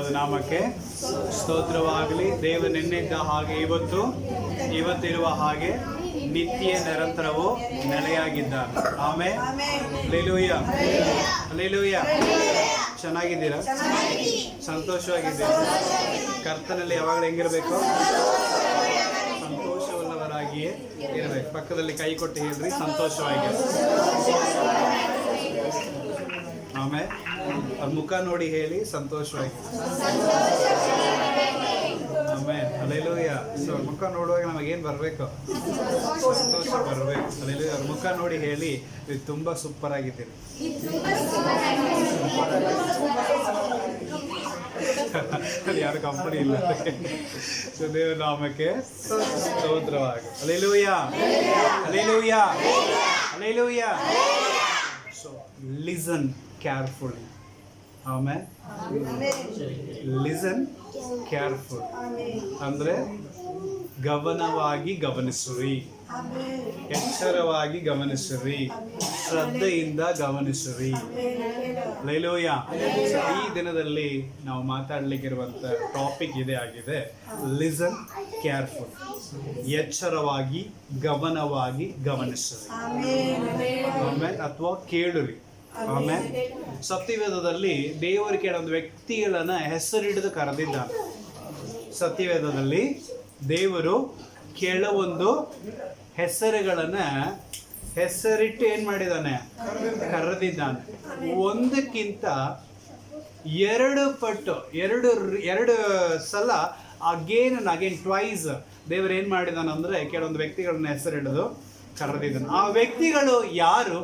ಪರಿಶುದ್ಧವಾದ ನಾಮಕ್ಕೆ ಸ್ತೋತ್ರವಾಗಲಿ. ದೇವರು ನಿನ್ನಿದ್ದ ಹಾಗೆ ಇವತ್ತಿರುವ ಹಾಗೆ ನಿತ್ಯ ನಿರಂತರವೂ ನೆಲೆಯಾಗಿದ್ದಾನೆ. ಆಮೆನ್. Hallelujah, hallelujah. ಚೆನ್ನಾಗಿದ್ದೀರಾ? ಸಂತೋಷವಾಗಿದ್ದೀರಾ? ಕರ್ತನಲ್ಲಿ ಯಾವಾಗಲೂ ಹೆಂಗಿರಬೇಕು? ಸಂತೋಷವುಳ್ಳವರಾಗಿಯೇ ಇರಬೇಕು. ಪಕ್ಕದಲ್ಲಿ ಕೈ ಕೊಟ್ಟು ಹೇಳ್ರಿ, ಸಂತೋಷವಾಗಿ. ಆಮೇಲೆ ಅವ್ರ ಮುಖ ನೋಡಿ ಹೇಳಿ, ಸಂತೋಷವಾಗಿ. ಆಮೇಲೆ ಹಲ್ಲೆಲೂಯ. ಸೊ ಮುಖ ನೋಡುವಾಗ ನಮಗೇನು ಬರಬೇಕು? ಸಂತೋಷ ಬರಬೇಕು. ಹಲ್ಲೆಲೂಯ. ಅವ್ರ ಮುಖ ನೋಡಿ ಹೇಳಿ, ಇದು ತುಂಬ ಸೂಪರ್ ಆಗಿದ್ದೀರಿ. ಯಾರು ಕಂಪನಿ ಇಲ್ಲ. ಸೊ ದೇವರ ನಾಮಕ್ಕೆ ಸ್ತೋತ್ರವಾಗಿ. Hallelujah, hallelujah, hallelujah. So listen carefully. Amen. Listen careful. ಅಂದ್ರೆ ಗಮನವಾಗಿ ಗಮನಿಸಿರಿ, ಎಚ್ಚರವಾಗಿ ಗಮನಿಸಿರಿ, ಶ್ರದ್ಧೆಯಿಂದ ಗಮನಿಸಿರಿ. ಹಲ್ಲೆಲೂಯ. ಈ ದಿನದಲ್ಲಿ ನಾವು ಮಾತಾಡಲಿಕ್ಕಿರುವಂತ ಟಾಪಿಕ್ ಇದೇ ಆಗಿದೆ, ಲಿಸನ್ ಕೇರ್ಫುಲ್. ಎಚ್ಚರವಾಗಿ ಗಮನವಾಗಿ ಗಮನಿಸಿರಿ. ಆಮೇಲೆ ಅಥವಾ ಕೇಳಿರಿ. ಆಮೇಲೆ ಸತ್ಯವೇದದಲ್ಲಿ ದೇವರು ಕೆಲವೊಂದು ವ್ಯಕ್ತಿಗಳನ್ನ ಹೆಸರಿಡಿದು ಕರೆದಿದ್ದಾನೆ. ಸತ್ಯವೇದದಲ್ಲಿ ದೇವರು ಕೆಲವೊಂದು ಹೆಸರುಗಳನ್ನ ಹೆಸರಿಟ್ಟು ಏನ್ ಮಾಡಿದ್ದಾನೆ? ಕರೆದಿದ್ದಾನೆ. ಒಂದಕ್ಕಿಂತ ಎರಡು ಪಟ್ಟು, ಎರಡು ಸಲ ಅಗೇನ್ ಟ್ವೈಸ್ ದೇವರು ಏನ್ ಮಾಡಿದಾನೆ ಅಂದ್ರೆ ಕೆಲವೊಂದು ವ್ಯಕ್ತಿಗಳನ್ನ ಹೆಸರಿಡಿದು ಕರೆದಿದ್ದನು. ಆ ವ್ಯಕ್ತಿಗಳು ಯಾರು,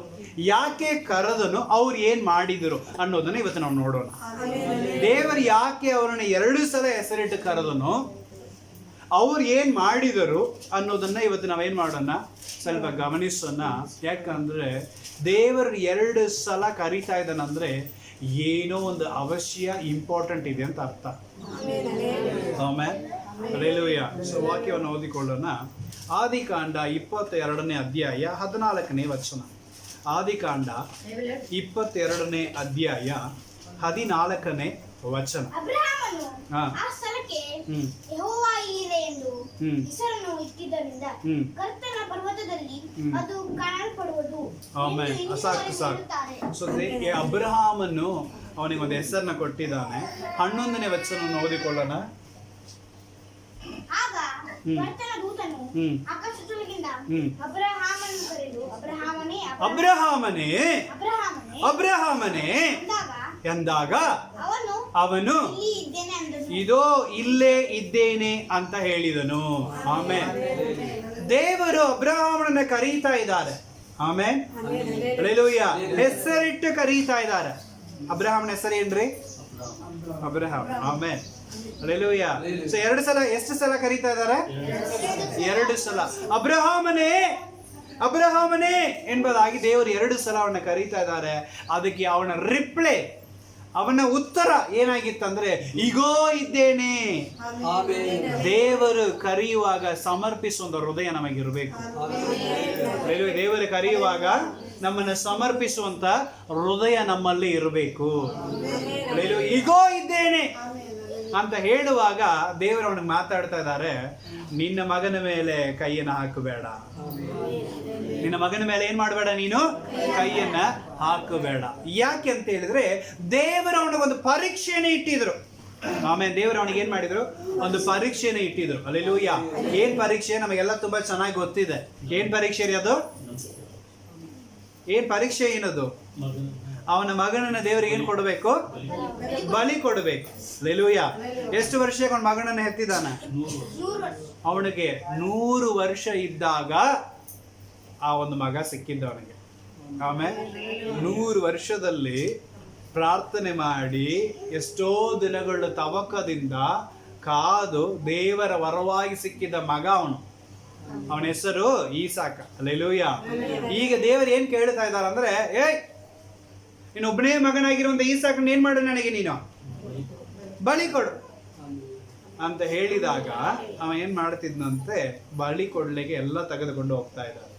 ಯಾಕೆ ಕರೆದನು, ಅವ್ರು ಏನ್ ಮಾಡಿದರು ಅನ್ನೋದನ್ನ ಇವತ್ತು ನಾವು ನೋಡೋಣ. ದೇವರು ಯಾಕೆ ಅವರನ್ನ 2 ಸಲ ಹೆಸರಿಟ್ಟು ಕರೆದನು, ಅವ್ರು ಏನ್ ಮಾಡಿದರು ಅನ್ನೋದನ್ನ ಇವತ್ತು ನಾವೇನ್ ಮಾಡೋಣ, ಸ್ವಲ್ಪ ಗಮನಿಸೋಣ. ಯಾಕಂದ್ರೆ ದೇವರು 2 ಸಲ ಕರೀತಾ ಇದ್ದಾನಂದ್ರೆ ಏನೋ ಒಂದು ಅವಶ್ಯ ಇಂಪಾರ್ಟೆಂಟ್ ಇದೆ ಅಂತ ಅರ್ಥ. ಆಮೇಲೆ ಹಲ್ಲೆಲೂಯ. ಸೊ ವಾಕ್ಯವನ್ನು ಓದಿಕೊಳ್ಳೋಣ. ಆದಿಕಾಂಡ 22ನೇ ಅಧ್ಯಾಯ 14ನೇ ವಚನ. ಆದಿಕಾಂಡ 22ನೇ ಅಧ್ಯಾಯ 14ನೇ ವಚನ. ಸಾಕು ಸಾಕು. ಸೊ ಅಬ್ರಹಾಮನು ಅವನಿಗೆ ಒಂದು ಹೆಸರನ್ನ ಕೊಟ್ಟಿದ್ದಾನೆ. 11ನೇ ವಚನ ಓದಿಕೊಳ್ಳೋಣ. ಅಬ್ರಹಾಮನೇ ಎಂದಾಗ ಅವನು ಇದೋ ಇಲ್ಲೇ ಇದ್ದೇನೆ ಅಂತ ಹೇಳಿದನು. ಆಮೇಲೆ ದೇವರು ಅಬ್ರಹಾಮನನ್ನ ಕರೀತಾ ಇದ್ದಾರೆ. ಆಮೇಲೆ ಹಲ್ಲೆಲೂಯ. ಹೆಸರಿಟ್ಟು ಕರೀತಾ ಇದ್ದಾರೆ. ಅಬ್ರಹಾಮನ ಹೆಸರೇನ್ರಿ? ಅಬ್ರಹಾಮ್. ಆಮೇಲೆ ಹಲ್ಲೆಲೂಯ. ಸೊ 2 ಸಲ, ಎಷ್ಟು ಸಲ ಕರೀತಾ ಇದ್ದಾರೆ? 2 ಸಲ. ಅಬ್ರಹಾಮನೇ, ಅಬ್ರಹಾಮನೇ ಎಂಬುದಾಗಿ ದೇವರು 2 ಸಲ ಅವನ್ನ ಕರೀತಾ ಇದ್ದಾರೆ. ಅದಕ್ಕೆ ಅವನ ರಿಪ್ಲೈ, ಅವನ ಉತ್ತರ ಏನಾಗಿತ್ತಂದ್ರೆ, ಈಗೋ ಇದ್ದೇನೆ. ದೇವರು ಕರೆಯುವಾಗ ಸಮರ್ಪಿಸುವ ಹೃದಯ ನಮಗಿರ್ಬೇಕು. ದೇವರು ಕರೆಯುವಾಗ ನಮ್ಮನ್ನು ಸಮರ್ಪಿಸುವಂತ ಹೃದಯ ನಮ್ಮಲ್ಲಿ ಇರಬೇಕು. ಈಗೋ ಇದ್ದೇನೆ ಅಂತ ಹೇಳುವಾಗ ದೇವರು ಅವನಿಗೆ ಮಾತಾಡ್ತಾ ಇದ್ದಾರೆ, ನಿನ್ನ ಮಗನ ಮೇಲೆ ಕೈಯನ್ನು ಹಾಕಬೇಡ. ನಿನ್ನ ಮಗನ ಮೇಲೆ ಏನ್ ಮಾಡಬೇಡ, ನೀನು ಕೈಯನ್ನ ಹಾಕಬೇಡ. ಯಾಕೆ ಅಂತ ಹೇಳಿದ್ರೆ ದೇವರು ಅವನಿಗೊಂದು ಪರೀಕ್ಷೆನೇ ಇಟ್ಟಿದ್ರು. ಆಮೇಲೆ ದೇವರು ಅವನಿಗೆ ಏನ್ ಮಾಡಿದ್ರು? ಒಂದು ಪರೀಕ್ಷೆನೇ ಇಟ್ಟಿದ್ರು. ಹಲ್ಲೆಲೂಯ. ಏನ್ ಪರೀಕ್ಷೆ? ನಮಗೆಲ್ಲ ತುಂಬಾ ಚೆನ್ನಾಗಿ ಗೊತ್ತಿದೆ. ಏನ್ ಪರೀಕ್ಷೆ ರೀ ಅದು? ಏನ್ ಪರೀಕ್ಷೆ ಏನದು? ಅವನ ಮಗನನ್ನ ದೇವರಿಗೆ ಏನ್ ಕೊಡಬೇಕು? ಬಲಿ ಕೊಡಬೇಕು. ಹಲ್ಲೆಲೂಯ. ಎಷ್ಟು ವರ್ಷಕ್ಕೆ ಅವನ ಮಗನನ್ನ ಹೆತ್ತಿದ್ದಾನೆ? ಅವನಿಗೆ 100 ವರ್ಷ ಇದ್ದಾಗ ಆ ಒಂದು ಮಗ ಸಿಕ್ಕಿದ್ದ ಅವನಿಗೆ. ಆಮೇಲೆ 100 ವರ್ಷದಲ್ಲಿ ಪ್ರಾರ್ಥನೆ ಮಾಡಿ ಎಷ್ಟೋ ದಿನಗಳ ತವಕದಿಂದ ಕಾದು ದೇವರ ವರವಾಗಿ ಸಿಕ್ಕಿದ ಮಗ ಅವನು. ಅವನ ಹೆಸರು ಈಸಾಕ. ಹಲ್ಲೆಲೂಯ. ಈಗ ದೇವರು ಏನ್ ಕೇಳ್ತಾ ಇದ್ದಾರೆ ಅಂದ್ರೆ, ನೀನೊಬ್ಬನೇ ಮಗನಾಗಿರುವಂತ ಈಸಾಕನ ಏನ್ ಮಾಡು, ನನಗೆ ನೀನು ಬಲಿ ಕೊಡು ಅಂತ ಹೇಳಿದಾಗ ಅವ ಏನ್ ಮಾಡ್ತಿದ್ನಂತೆ, ಬಲಿ ಕೊಡ್ಲಿಕ್ಕೆ ಎಲ್ಲ ತೆಗೆದುಕೊಂಡು ಹೋಗ್ತಾ ಇದ್ದಾನೆ.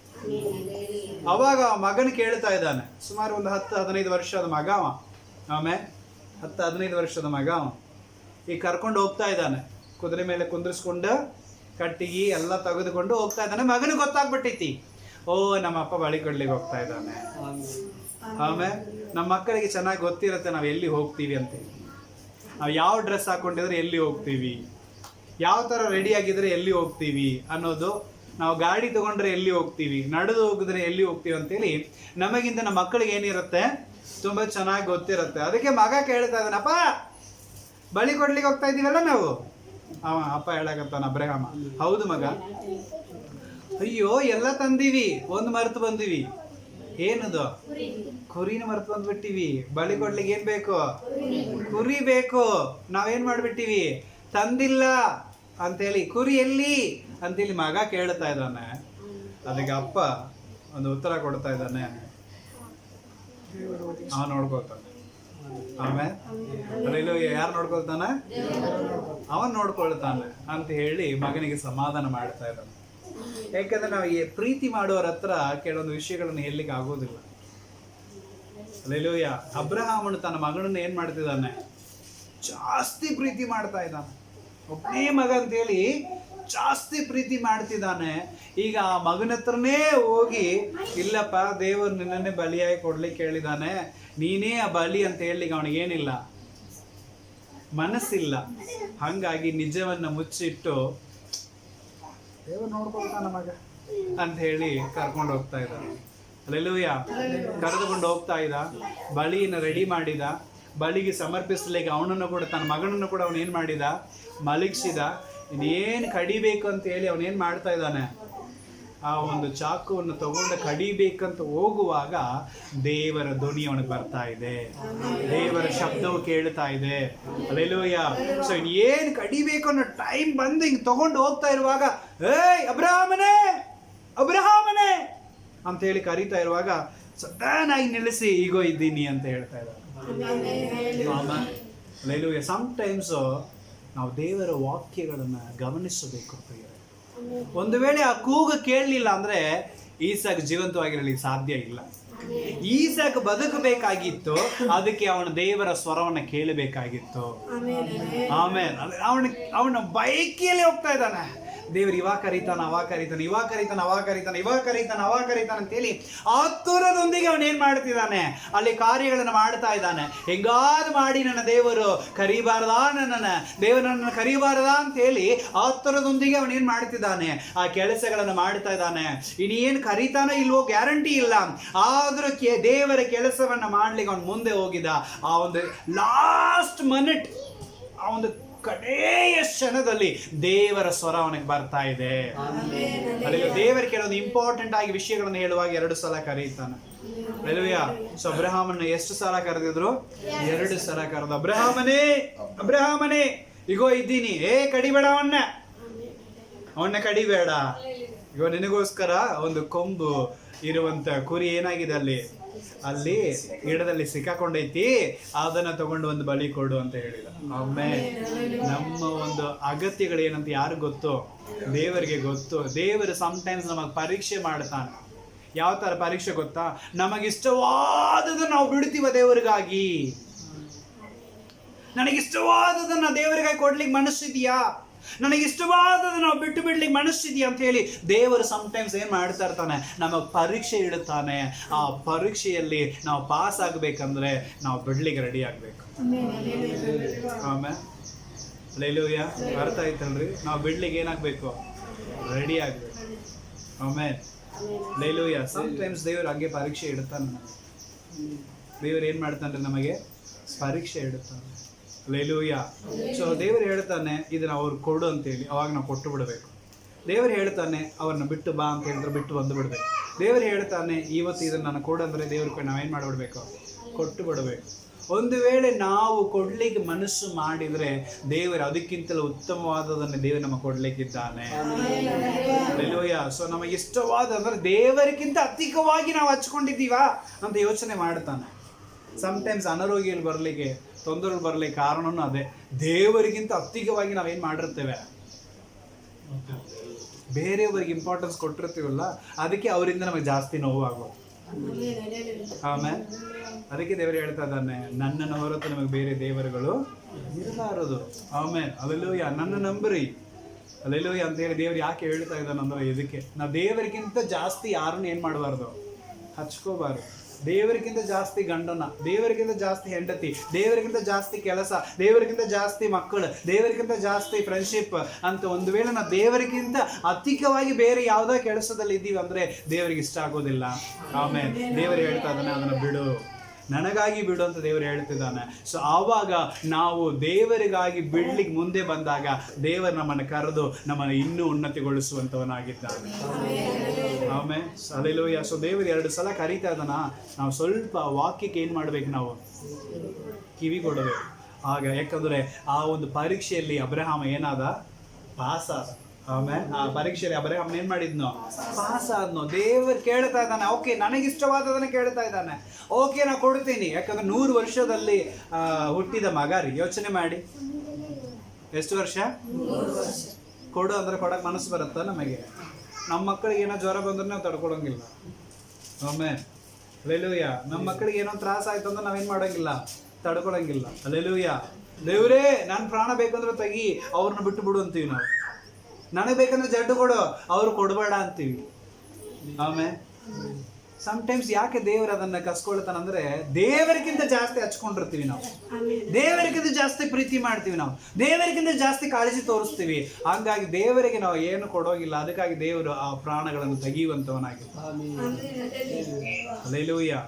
ಅವಾಗ ಮಗನ ಕೇಳ್ತಾ ಇದ್ದಾನೆ. ಸುಮಾರು ಒಂದು 10-15 ವರ್ಷದ ಮಗ ಅವ. ಆಮೇಲೆ 10-15 ವರ್ಷದ ಮಗ ಅವ. ಈಗ ಕರ್ಕೊಂಡು ಹೋಗ್ತಾ ಇದ್ದಾನೆ, ಕುದುರೆ ಮೇಲೆ ಕುಂದ್ರಿಸ್ಕೊಂಡು ಕಟ್ಟಿಗೆ ಎಲ್ಲ ತೆಗೆದುಕೊಂಡು ಹೋಗ್ತಾ ಇದ್ದಾನೆ. ಮಗನಿಗೆ ಗೊತ್ತಾಗ್ಬಿಟ್ಟೈತಿ, ಓ ನಮ್ಮ ಅಪ್ಪ ಬಳಿ ಕೊಡ್ಲಿಕ್ಕೆ ಹೋಗ್ತಾ ಇದ್ದಾನೆ. ಆಮೇಲೆ ನಮ್ಮ ಮಕ್ಕಳಿಗೆ ಚೆನ್ನಾಗಿ ಗೊತ್ತಿರುತ್ತೆ ನಾವು ಎಲ್ಲಿ ಹೋಗ್ತೀವಿ ಅಂತ. ನಾವು ಯಾವ ಡ್ರೆಸ್ ಹಾಕೊಂಡಿದ್ರೆ ಎಲ್ಲಿ ಹೋಗ್ತೀವಿ, ಯಾವ ಥರ ರೆಡಿ ಆಗಿದ್ರೆ ಎಲ್ಲಿ ಹೋಗ್ತೀವಿ ಅನ್ನೋದು, ನಾವು ಗಾಡಿ ತಗೊಂಡ್ರೆ ಎಲ್ಲಿ ಹೋಗ್ತೀವಿ, ನಡೆದು ಹೋಗಿದ್ರೆ ಎಲ್ಲಿ ಹೋಗ್ತೀವಿ ಅಂತೇಳಿ ನಮಗಿಂತ ನಮ್ಮ ಮಕ್ಕಳಿಗೆ ಏನಿರುತ್ತೆ ತುಂಬ ಚೆನ್ನಾಗಿ ಗೊತ್ತಿರುತ್ತೆ. ಅದಕ್ಕೆ ಮಗ ಕೇಳ್ತಾ ಇದ್ದಾನಪ್ಪ, ಬಳಿ ಕೊಡ್ಲಿಕ್ಕೆ ಹೋಗ್ತಾ ಇದ್ದೀವಲ್ಲ ನಾವು. ಅಪ್ಪ ಹೇಳಕತ್ತಾನ ಅಬ್ರಹಾಮ, ಹೌದು ಮಗ. ಅಯ್ಯೋ ಎಲ್ಲ ತಂದೀವಿ, ಒಂದು ಮರೆತು ಬಂದೀವಿ. ಏನದು? ಕುರಿನ ಮರೆತು ಬಂದ್ಬಿಟ್ಟಿವಿ. ಬಳಿ ಕೊಡ್ಲಿಕ್ಕೆ ಏನ್ ಬೇಕು? ಕುರಿ ಬೇಕು. ನಾವೇನ್ ಮಾಡ್ಬಿಟ್ಟಿವಿ? ತಂದಿಲ್ಲ ಅಂತೇಳಿ. ಕುರಿ ಎಲ್ಲಿ ಅಂತೇಳಿ ಮಗ ಕೇಳ್ತಾ ಇದ್ದಾನೆ. ಅದಕ್ಕೆ ಅಪ್ಪ ಒಂದು ಉತ್ತರ ಕೊಡ್ತಾ ಇದ್ದಾನೆ, ಅವನು ನೋಡ್ಕೊಳ್ತಾನೆ. ಆಮೇಲೆ ಯಾರು ನೋಡ್ಕೊಳ್ತಾನೆ? ಅವನ್ ನೋಡ್ಕೊಳ್ತಾನೆ ಅಂತ ಹೇಳಿ ಮಗನಿಗೆ ಸಮಾಧಾನ ಮಾಡ್ತಾ ಇದ್ದಾನೆ. ಯಾಕಂದ್ರೆ ನಾವು ಪ್ರೀತಿ ಮಾಡೋರ ಹತ್ರ ಕೆಲವೊಂದು ವಿಷಯಗಳನ್ನು ಹೇಳಲಿಕ್ಕೆ ಆಗೋದಿಲ್ಲ. ಅಲ್ಲೆಲ್ಲೂಯ್ಯ. ಅಬ್ರಹಾಮನು ತನ್ನ ಮಗನನ್ನು ಏನ್ ಮಾಡ್ತಿದ್ದಾನೆ? ಜಾಸ್ತಿ ಪ್ರೀತಿ ಮಾಡ್ತಾ ಇದ್ದಾನೆ. ಒಬ್ಬನೇ ಮಗ ಅಂತೇಳಿ ಜಾಸ್ತಿ ಪ್ರೀತಿ ಮಾಡ್ತಿದ್ದಾನೆ. ಈಗ ಆ ಮಗನ ಹತ್ರನೇ ಹೋಗಿ, ಇಲ್ಲಪ್ಪ ದೇವರು ನಿನ್ನನ್ನೇ ಬಲಿಯಾಗಿ ಕೊಡ್ಲಿಕ್ಕೆ ಹೇಳಿದಾನೆ, ನೀನೇ ಆ ಬಲಿ ಅಂತ ಹೇಳಲಿಕ್ಕೆ ಅವನಿಗೇನಿಲ್ಲ, ಮನಸ್ಸಿಲ್ಲ. ಹಂಗಾಗಿ ನಿಜವನ್ನ ಮುಚ್ಚಿಟ್ಟು ದೇವರು ನೋಡ್ಕೊಳ್ತಾನ ಮಗ ಅಂತ ಹೇಳಿ ಕರ್ಕೊಂಡು ಹೋಗ್ತಾ ಇದ್ದಾನೆ. ಅಲ್ಲೆಲ್ಲೂಯ್ಯ. ಕರೆದುಕೊಂಡು ಹೋಗ್ತಾ ಇದ್ದ, ಬಲಿನ ರೆಡಿ ಮಾಡಿದ. ಬಲಿಗೆ ಸಮರ್ಪಿಸಲಿಕ್ಕೆ ಅವನನ್ನು ಕೂಡ, ತನ್ನ ಮಗನನ್ನು ಕೂಡ ಅವನೇನ್ ಮಾಡಿದ? ಮಲಗಿಸಿದ. ಇನ್ನೇನು ಕಡಿಬೇಕು ಅಂತ ಹೇಳಿ ಅವನೇನ್ ಮಾಡ್ತಾ ಇದ್ದಾನೆ? ಆ ಒಂದು ಚಾಕುವನ್ನು ತಗೊಂಡು ಕಡಿಬೇಕಂತ ಹೋಗುವಾಗ ದೇವರ ಧ್ವನಿ ಅವನಿಗೆ ಬರ್ತಾ ಇದೆ, ದೇವರ ಶಬ್ದವು ಕೇಳ್ತಾ ಇದೆ. ಅಲ್ಲೆಲ್ಲೂಯ್ಯ. ಸೊ ಇನ್ನೇನು ಕಡಿಬೇಕು ಅನ್ನೋ ಟೈಮ್ ಬಂದು ಹಿಂಗೆ ತಗೊಂಡು ಹೋಗ್ತಾ ಇರುವಾಗ, ಏಯ್ ಅಬ್ರಹಾಮನೇ, ಅಬ್ರಹಾಮನೇ ಅಂತ ಹೇಳಿ ಕರೀತಾ ಇರುವಾಗ ಸಡನ್ ಆಗಿ ನಿಲ್ಲಿಸಿ, ಈಗೋ ಇದ್ದೀನಿ ಅಂತ ಹೇಳ್ತಾ ಇದ್ದಾರೆ. ಅಲ್ಲೆಲ್ಲೂಯ್ಯ. ಸಮ್ಟೈಮ್ಸ್ ನಾವು ದೇವರ ವಾಕ್ಯಗಳನ್ನು ಗಮನಿಸಬೇಕು. ಒಂದು ವೇಳೆ ಆ ಕೂಗು ಕೇಳಲಿಲ್ಲ ಅಂದ್ರೆ ಈಸಾಕ್ ಜೀವಂತವಾಗಿರಲಿಕ್ಕೆ ಸಾಧ್ಯ ಇಲ್ಲ. ಈಸಾಕ್ ಬದುಕಬೇಕಾಗಿತ್ತು, ಅದಕ್ಕೆ ಅವನ ದೇವರ ಸ್ವರವನ್ನ ಕೇಳಬೇಕಾಗಿತ್ತು. ಆಮೇಲೆ ಅವನ ಬೈಕಿಯಲ್ಲಿ ಹೋಗ್ತಾ ಇದ್ದಾನೆ. ದೇವರು ಇವಾಗ ಕರೀತಾನ, ಅವಾಗ ಕರೀತಾನೆ, ಇವಾಗ ಕರೀತಾನ, ಅವಾಗ ಕರೀತಾನೆ, ಇವಾಗ ಕರೀತಾನೆ, ಅವಾಗ ಕರೀತಾನೆ ಅಂತೇಳಿ ಆತುರದೊಂದಿಗೆ ಅವನೇನ್ ಮಾಡ್ತಿದ್ದಾನೆ? ಅಲ್ಲಿ ಕಾರ್ಯಗಳನ್ನು ಮಾಡ್ತಾ ಇದ್ದಾನೆ. ಹೆಂಗಾದ್ ಮಾಡಿ ನನ್ನ ದೇವರು ಕರೀಬಾರದಾ, ದೇವರನ್ನ ಕರೀಬಾರದಾ ಅಂತ ಹೇಳಿ ಆತುರದೊಂದಿಗೆ ಅವನೇನ್ ಮಾಡ್ತಿದ್ದಾನೆ? ಆ ಕೆಲಸಗಳನ್ನು ಮಾಡ್ತಾ ಇದ್ದಾನೆ. ಇನ್ನೇನು ಕರೀತಾನೋ ಇಲ್ವೋ ಗ್ಯಾರಂಟಿ ಇಲ್ಲ, ಆದ್ರೂ ದೇವರ ಕೆಲಸವನ್ನ ಮಾಡ್ಲಿಕ್ಕೆ ಅವನು ಮುಂದೆ ಹೋಗಿದ. ಆ ಒಂದು ಲಾಸ್ಟ್ ಮಿನಿಟ್, ಆ ಒಂದು ಕಡೆಯ ಕ್ಷಣದಲ್ಲಿ ದೇವರ ಸ್ವರ ಅವನಿಗೆ ಬರ್ತಾ ಇದೆ. ಅಲ್ಲಿ ದೇವರ ಕೆಲವೊಂದು ಇಂಪಾರ್ಟೆಂಟ್ ಆಗಿ ವಿಷಯಗಳನ್ನು ಹೇಳುವಾಗ 2 ಸಲ ಕರೀತಾನೆ. ಅಲ್ಲೆಲ್ಲೂಯ್ಯ. ಸೊ ಅಬ್ರಹಾಮನ್ನು ಎಷ್ಟು ಸಲ ಕರೆದಿದ್ರು? 2 ಸಲ ಕರೆದ. ಅಬ್ರಹಾಮನೇ, ಅಬ್ರಹಾಮನೇ, ಇಗೋ ಇದ್ದೀನಿ. ಕಡಿಬೇಡ ಅವನ್ನ ಕಡಿಬೇಡ. ಇಗೋ ನಿನಗೋಸ್ಕರ ಒಂದು ಕೊಂಬು ಇರುವಂತ ಕುರಿ ಏನಾಗಿದೆ ಅಲ್ಲಿ ಗಿಡದಲ್ಲಿ ಸಿಕ್ಕಾಕೊಂಡೈತಿ, ಅದನ್ನ ತಗೊಂಡು ಒಂದು ಬಲಿ ಕೊಡು ಅಂತ ಹೇಳಿದ. ಆಮೇಲೆ ನಮ್ಮ ಒಂದು ಅಗತ್ಯಗಳೇನಂತ ಯಾರು ಗೊತ್ತು? ದೇವರಿಗೆ ಗೊತ್ತು. ದೇವರು ಸಮ್ಟೈಮ್ಸ್ ನಮಗೆ ಪರೀಕ್ಷೆ ಮಾಡ್ತಾನೆ. ಯಾವ ತರ ಪರೀಕ್ಷೆ ಗೊತ್ತಾ? ನಮಗಿಷ್ಟವಾದದನ್ನ ನಾವು ಬಿಡ್ತೀವ ದೇವರಿಗಾಗಿ. ನನಗಿಷ್ಟವಾದದನ್ನ ದೇವರಿಗಾಗಿ ಕೊಡ್ಲಿಕ್ಕೆ ಮನಸ್ಸಿದೆಯಾ? ನನಗಿಷ್ಟವಾದದ್ದು ನಾವು ಬಿಟ್ಟು ಬಿಡ್ಲಿಕ್ಕೆ ಮನಸ್ಸಿದೆಯಾ ಅಂತ ಹೇಳಿ ದೇವರು ಸಮ್ಟೈಮ್ಸ್ ಏನ್ ಮಾಡ್ತಾ ಇರ್ತಾನೆ? ನಮಗೆ ಪರೀಕ್ಷೆ ಇಡುತ್ತಾನೆ. ಆ ಪರೀಕ್ಷೆಯಲ್ಲಿ ನಾವು ಪಾಸ್ ಆಗ್ಬೇಕಂದ್ರೆ ನಾವು ಬಿಡ್ಲಿಕ್ಕೆ ರೆಡಿ ಆಗ್ಬೇಕು. ಆಮೇಲೆ ಅಲ್ಲೆಲ್ಲೂಯ್ಯ. ಅರ್ಥ ಆಯ್ತಲ್ರಿ? ನಾವು ಬಿಡ್ಲಿಕ್ಕೆ ಏನಾಗ್ಬೇಕು? ರೆಡಿ ಆಗ್ಬೇಕು. ಆಮೇಲೆ ಅಲ್ಲೆಲ್ಲೂಯ್ಯ. ಸಮ್ಟೈಮ್ಸ್ ದೇವರು ಹಂಗೆ ಪರೀಕ್ಷೆ ಇಡುತ್ತಾನೆ. ದೇವರು ಏನ್ ಮಾಡ್ತಾನೆ? ನಮಗೆ ಪರೀಕ್ಷೆ ಇಡುತ್ತಾನೆ. ಅಲ್ಲೆಲ್ಲೂಯ್ಯ. ಸೊ ದೇವರು ಹೇಳ್ತಾನೆ ಇದನ್ನ ಅವ್ರು ಕೊಡು ಅಂತೇಳಿ, ಅವಾಗ ನಾವು ಕೊಟ್ಟು ಬಿಡಬೇಕು. ದೇವರು ಹೇಳ್ತಾನೆ ಅವ್ರನ್ನ ಬಿಟ್ಟು ಬಾ ಅಂತ ಹೇಳಿದ್ರೆ ಬಿಟ್ಟು ಬಂದು ಬಿಡ್ಬೇಕು. ದೇವರು ಹೇಳ್ತಾನೆ ಇವತ್ತು ಇದನ್ನ ನಾನು ಕೊಡು ಅಂದ್ರೆ ದೇವ್ರಿಗೆ ನಾವೇನ್ ಮಾಡಿಬಿಡ್ಬೇಕು? ಕೊಟ್ಟು ಬಿಡಬೇಕು. ಒಂದು ವೇಳೆ ನಾವು ಕೊಡ್ಲಿಕ್ಕೆ ಮನಸ್ಸು ಮಾಡಿದ್ರೆ ದೇವರು ಅದಕ್ಕಿಂತಲೂ ಉತ್ತಮವಾದದನ್ನು ದೇವರು ನಮಗೆ ಕೊಡ್ಲಿಕ್ಕಿದ್ದಾನೆ. ಅಲ್ಲೆಲ್ಲೂಯ್ಯ. ಸೊ ನಮಗೆ ಇಷ್ಟವಾದ ಅಂದ್ರೆ ದೇವರಿಗಿಂತ ಅಧಿಕವಾಗಿ ನಾವು ಹಚ್ಕೊಂಡಿದ್ದೀವಾ ಅಂತ ಯೋಚನೆ ಮಾಡ್ತಾನೆ. ಸಮ್ಟೈಮ್ಸ್ ಅನಾರೋಗ್ಯಗಳು ಬರಲಿಕ್ಕೆ, ತೊಂದರೆಗಳು ಬರಲಿಕ್ಕೆ ಕಾರಣನೂ ಅದೇ. ದೇವರಿಗಿಂತ ಅಧಿಕವಾಗಿ ನಾವೇನು ಮಾಡಿರ್ತೇವೆ? ಬೇರೆಯವರಿಗೆ ಇಂಪಾರ್ಟೆನ್ಸ್ ಕೊಟ್ಟಿರ್ತೀವಲ್ಲ, ಅದಕ್ಕೆ ಅವರಿಂದ ನಮಗೆ ಜಾಸ್ತಿ ನೋವಾಗೋದು. ಆಮೇಲೆ ಅದಕ್ಕೆ ದೇವರು ಹೇಳ್ತಾ ಇದ್ದಾನೆ, ನನ್ನನ್ನು ಹೊರತು ನಮಗೆ ಬೇರೆ ದೇವರುಗಳು ಇರಲಾರದು. ಆಮೇಲೆ ಅಲ್ಲೆಲ್ಲೂಯ್ಯ, ನನ್ನ ನಂಬ್ರಿ, ಅಲ್ಲೆಲ್ಲೂಯ್ಯ ಅಂತ ಹೇಳಿ ದೇವ್ರು ಯಾಕೆ ಹೇಳ್ತಾ ಇದ್ದಾನೆ ಅಂದ್ರೆ, ಇದಕ್ಕೆ ನಾವು ದೇವರಿಗಿಂತ ಜಾಸ್ತಿ ಯಾರನ್ನು ಏನು ಮಾಡಬಾರ್ದು, ಹಚ್ಕೋಬಾರ್ದು. ದೇವರಿಗಿಂತ ಜಾಸ್ತಿ ಗಂಡನ, ದೇವರಿಗಿಂತ ಜಾಸ್ತಿ ಹೆಂಡತಿ, ದೇವರಿಗಿಂತ ಜಾಸ್ತಿ ಕೆಲಸ, ದೇವರಿಗಿಂತ ಜಾಸ್ತಿ ಮಕ್ಕಳು, ದೇವರಿಗಿಂತ ಜಾಸ್ತಿ ಫ್ರೆಂಡ್ಶಿಪ್ ಅಂತ ಒಂದು ವೇಳೆ ನಾವು ದೇವರಿಗಿಂತ ಅಧಿಕವಾಗಿ ಬೇರೆ ಯಾವುದೋ ಕೆಲಸದಲ್ಲಿ ಇದ್ದೀವಿ ಅಂದ್ರೆ ದೇವರಿಗೆ ಇಷ್ಟ ಆಗೋದಿಲ್ಲ. ಆಮೇಲೆ ದೇವರು ಹೇಳ್ತಾ ಇದ್ದಾನೆ, ಅದನ್ನು ಬಿಡು, ನನಗಾಗಿ ಬಿಡು ಅಂತ ದೇವರು ಹೇಳ್ತಿದ್ದಾನೆ. ಸೊ ಆವಾಗ ನಾವು ದೇವರಿಗಾಗಿ ಬಿಡ್ಲಿಕ್ಕೆ ಮುಂದೆ ಬಂದಾಗ ದೇವರು ನಮ್ಮನ್ನು ಕರೆದು ನಮ್ಮನ್ನು ಇನ್ನೂ ಉನ್ನತಿಗೊಳಿಸುವಂಥವನಾಗಿದ್ದಾನೆ. ಆಮೇಲೆ ಹಲ್ಲೆಲೂಯಾ. ಸೊ ದೇವರು 2 ಸಲ ಕರೀತಾ ಇದ್ದಾನ, ನಾವು ಸ್ವಲ್ಪ ವಾಕ್ಯಕ್ಕೆ ಏನು ಮಾಡ್ಬೇಕು, ನಾವು ಕಿವಿ ಕೊಡಬೇಕು. ಆಗ ಯಾಕಂದರೆ ಆ ಒಂದು ಪರೀಕ್ಷೆಯಲ್ಲಿ ಅಬ್ರಹಾಮ ಏನಾದ, ಪಾಸ್ ಆದ. ಆಮೇಲೆ ಆ ಪರೀಕ್ಷೆಯಲ್ಲಿ ಅಬ್ರಹಾಮ ಏನು ಮಾಡಿದ್ನೋ, ಪಾಸ್ ಆದ್ನೋ. ದೇವರು ಕೇಳ್ತಾ ಇದ್ದಾನೆ, ಓಕೆ ನನಗಿಷ್ಟವಾದದನ್ನು ಕೇಳ್ತಾ ಇದ್ದಾನೆ, ಓಕೆ ನಾ ಕೊಡ್ತೀನಿ. ಯಾಕಂದ್ರೆ 100 ವರ್ಷದಲ್ಲಿ ಹುಟ್ಟಿದ ಮಗ ರೀ, ಯೋಚನೆ ಮಾಡಿ ಎಷ್ಟು ವರ್ಷ ಕೊಡು ಅಂದ್ರೆ ಕೊಡಕ್ಕೆ ಮನಸ್ಸು ಬರುತ್ತಾ ನಮಗೆ? ನಮ್ಮ ಮಕ್ಕಳಿಗೆ ಏನೋ ಜ್ವರ ಬಂದ್ರೆ ನಾವು ತಡ್ಕೊಳಂಗಿಲ್ಲ. ಆಮೇಲೆ ಹಲ್ಲೆಲೂಯಾ. ನಮ್ಮ ಮಕ್ಕಳಿಗೆ ಏನೋ ತ್ರಾಸ ಆಯ್ತು ಅಂದ್ರೆ ನಾವೇನು ಮಾಡೋಂಗಿಲ್ಲ, ತಡ್ಕೊಳಂಗಿಲ್ಲ. ಹಲ್ಲೆಲೂಯಾ. ದೇವರೇ ನನ್ನ ಪ್ರಾಣ ಬೇಕಂದ್ರೆ ತೆಗಿ, ಅವ್ರನ್ನ ಬಿಟ್ಟು ಬಿಡು ಅಂತೀವಿ ನಾವು. ನನಗೆ ಬೇಕಂದ್ರೆ ಜಡ್ಡು ಕೊಡು, ಅವ್ರು ಕೊಡಬೇಡ ಅಂತೀವಿ. ಆಮೇಲೆ ಸಮ್ಟೈಮ್ಸ್ ಯಾಕೆ ದೇವರು ಅದನ್ನ ಕಸ್ಕೊಳ್ತಾನಂದ್ರೆ, ದೇವರಿಗಿಂತ ಜಾಸ್ತಿ ಹಚ್ಕೊಂಡಿರ್ತೀವಿ ನಾವು, ದೇವರಿಗಿಂತ ಜಾಸ್ತಿ ಪ್ರೀತಿ ಮಾಡ್ತೀವಿ ನಾವು, ದೇವರಿಗಿಂತ ಜಾಸ್ತಿ ಕಾಳಜಿ ತೋರಿಸ್ತೀವಿ. ಹಂಗಾಗಿ ದೇವರಿಗೆ ನಾವು ಏನು ಕೊಡೋಗಿಲ್ಲ. ಅದಕ್ಕಾಗಿ ದೇವರು ಆ ಪ್ರಾಣಗಳನ್ನು ತೆಗೆಯುವಂಥವನಾಗಿರ್ತಾನೆ. ಹಲ್ಲೆಲೂಯಾ.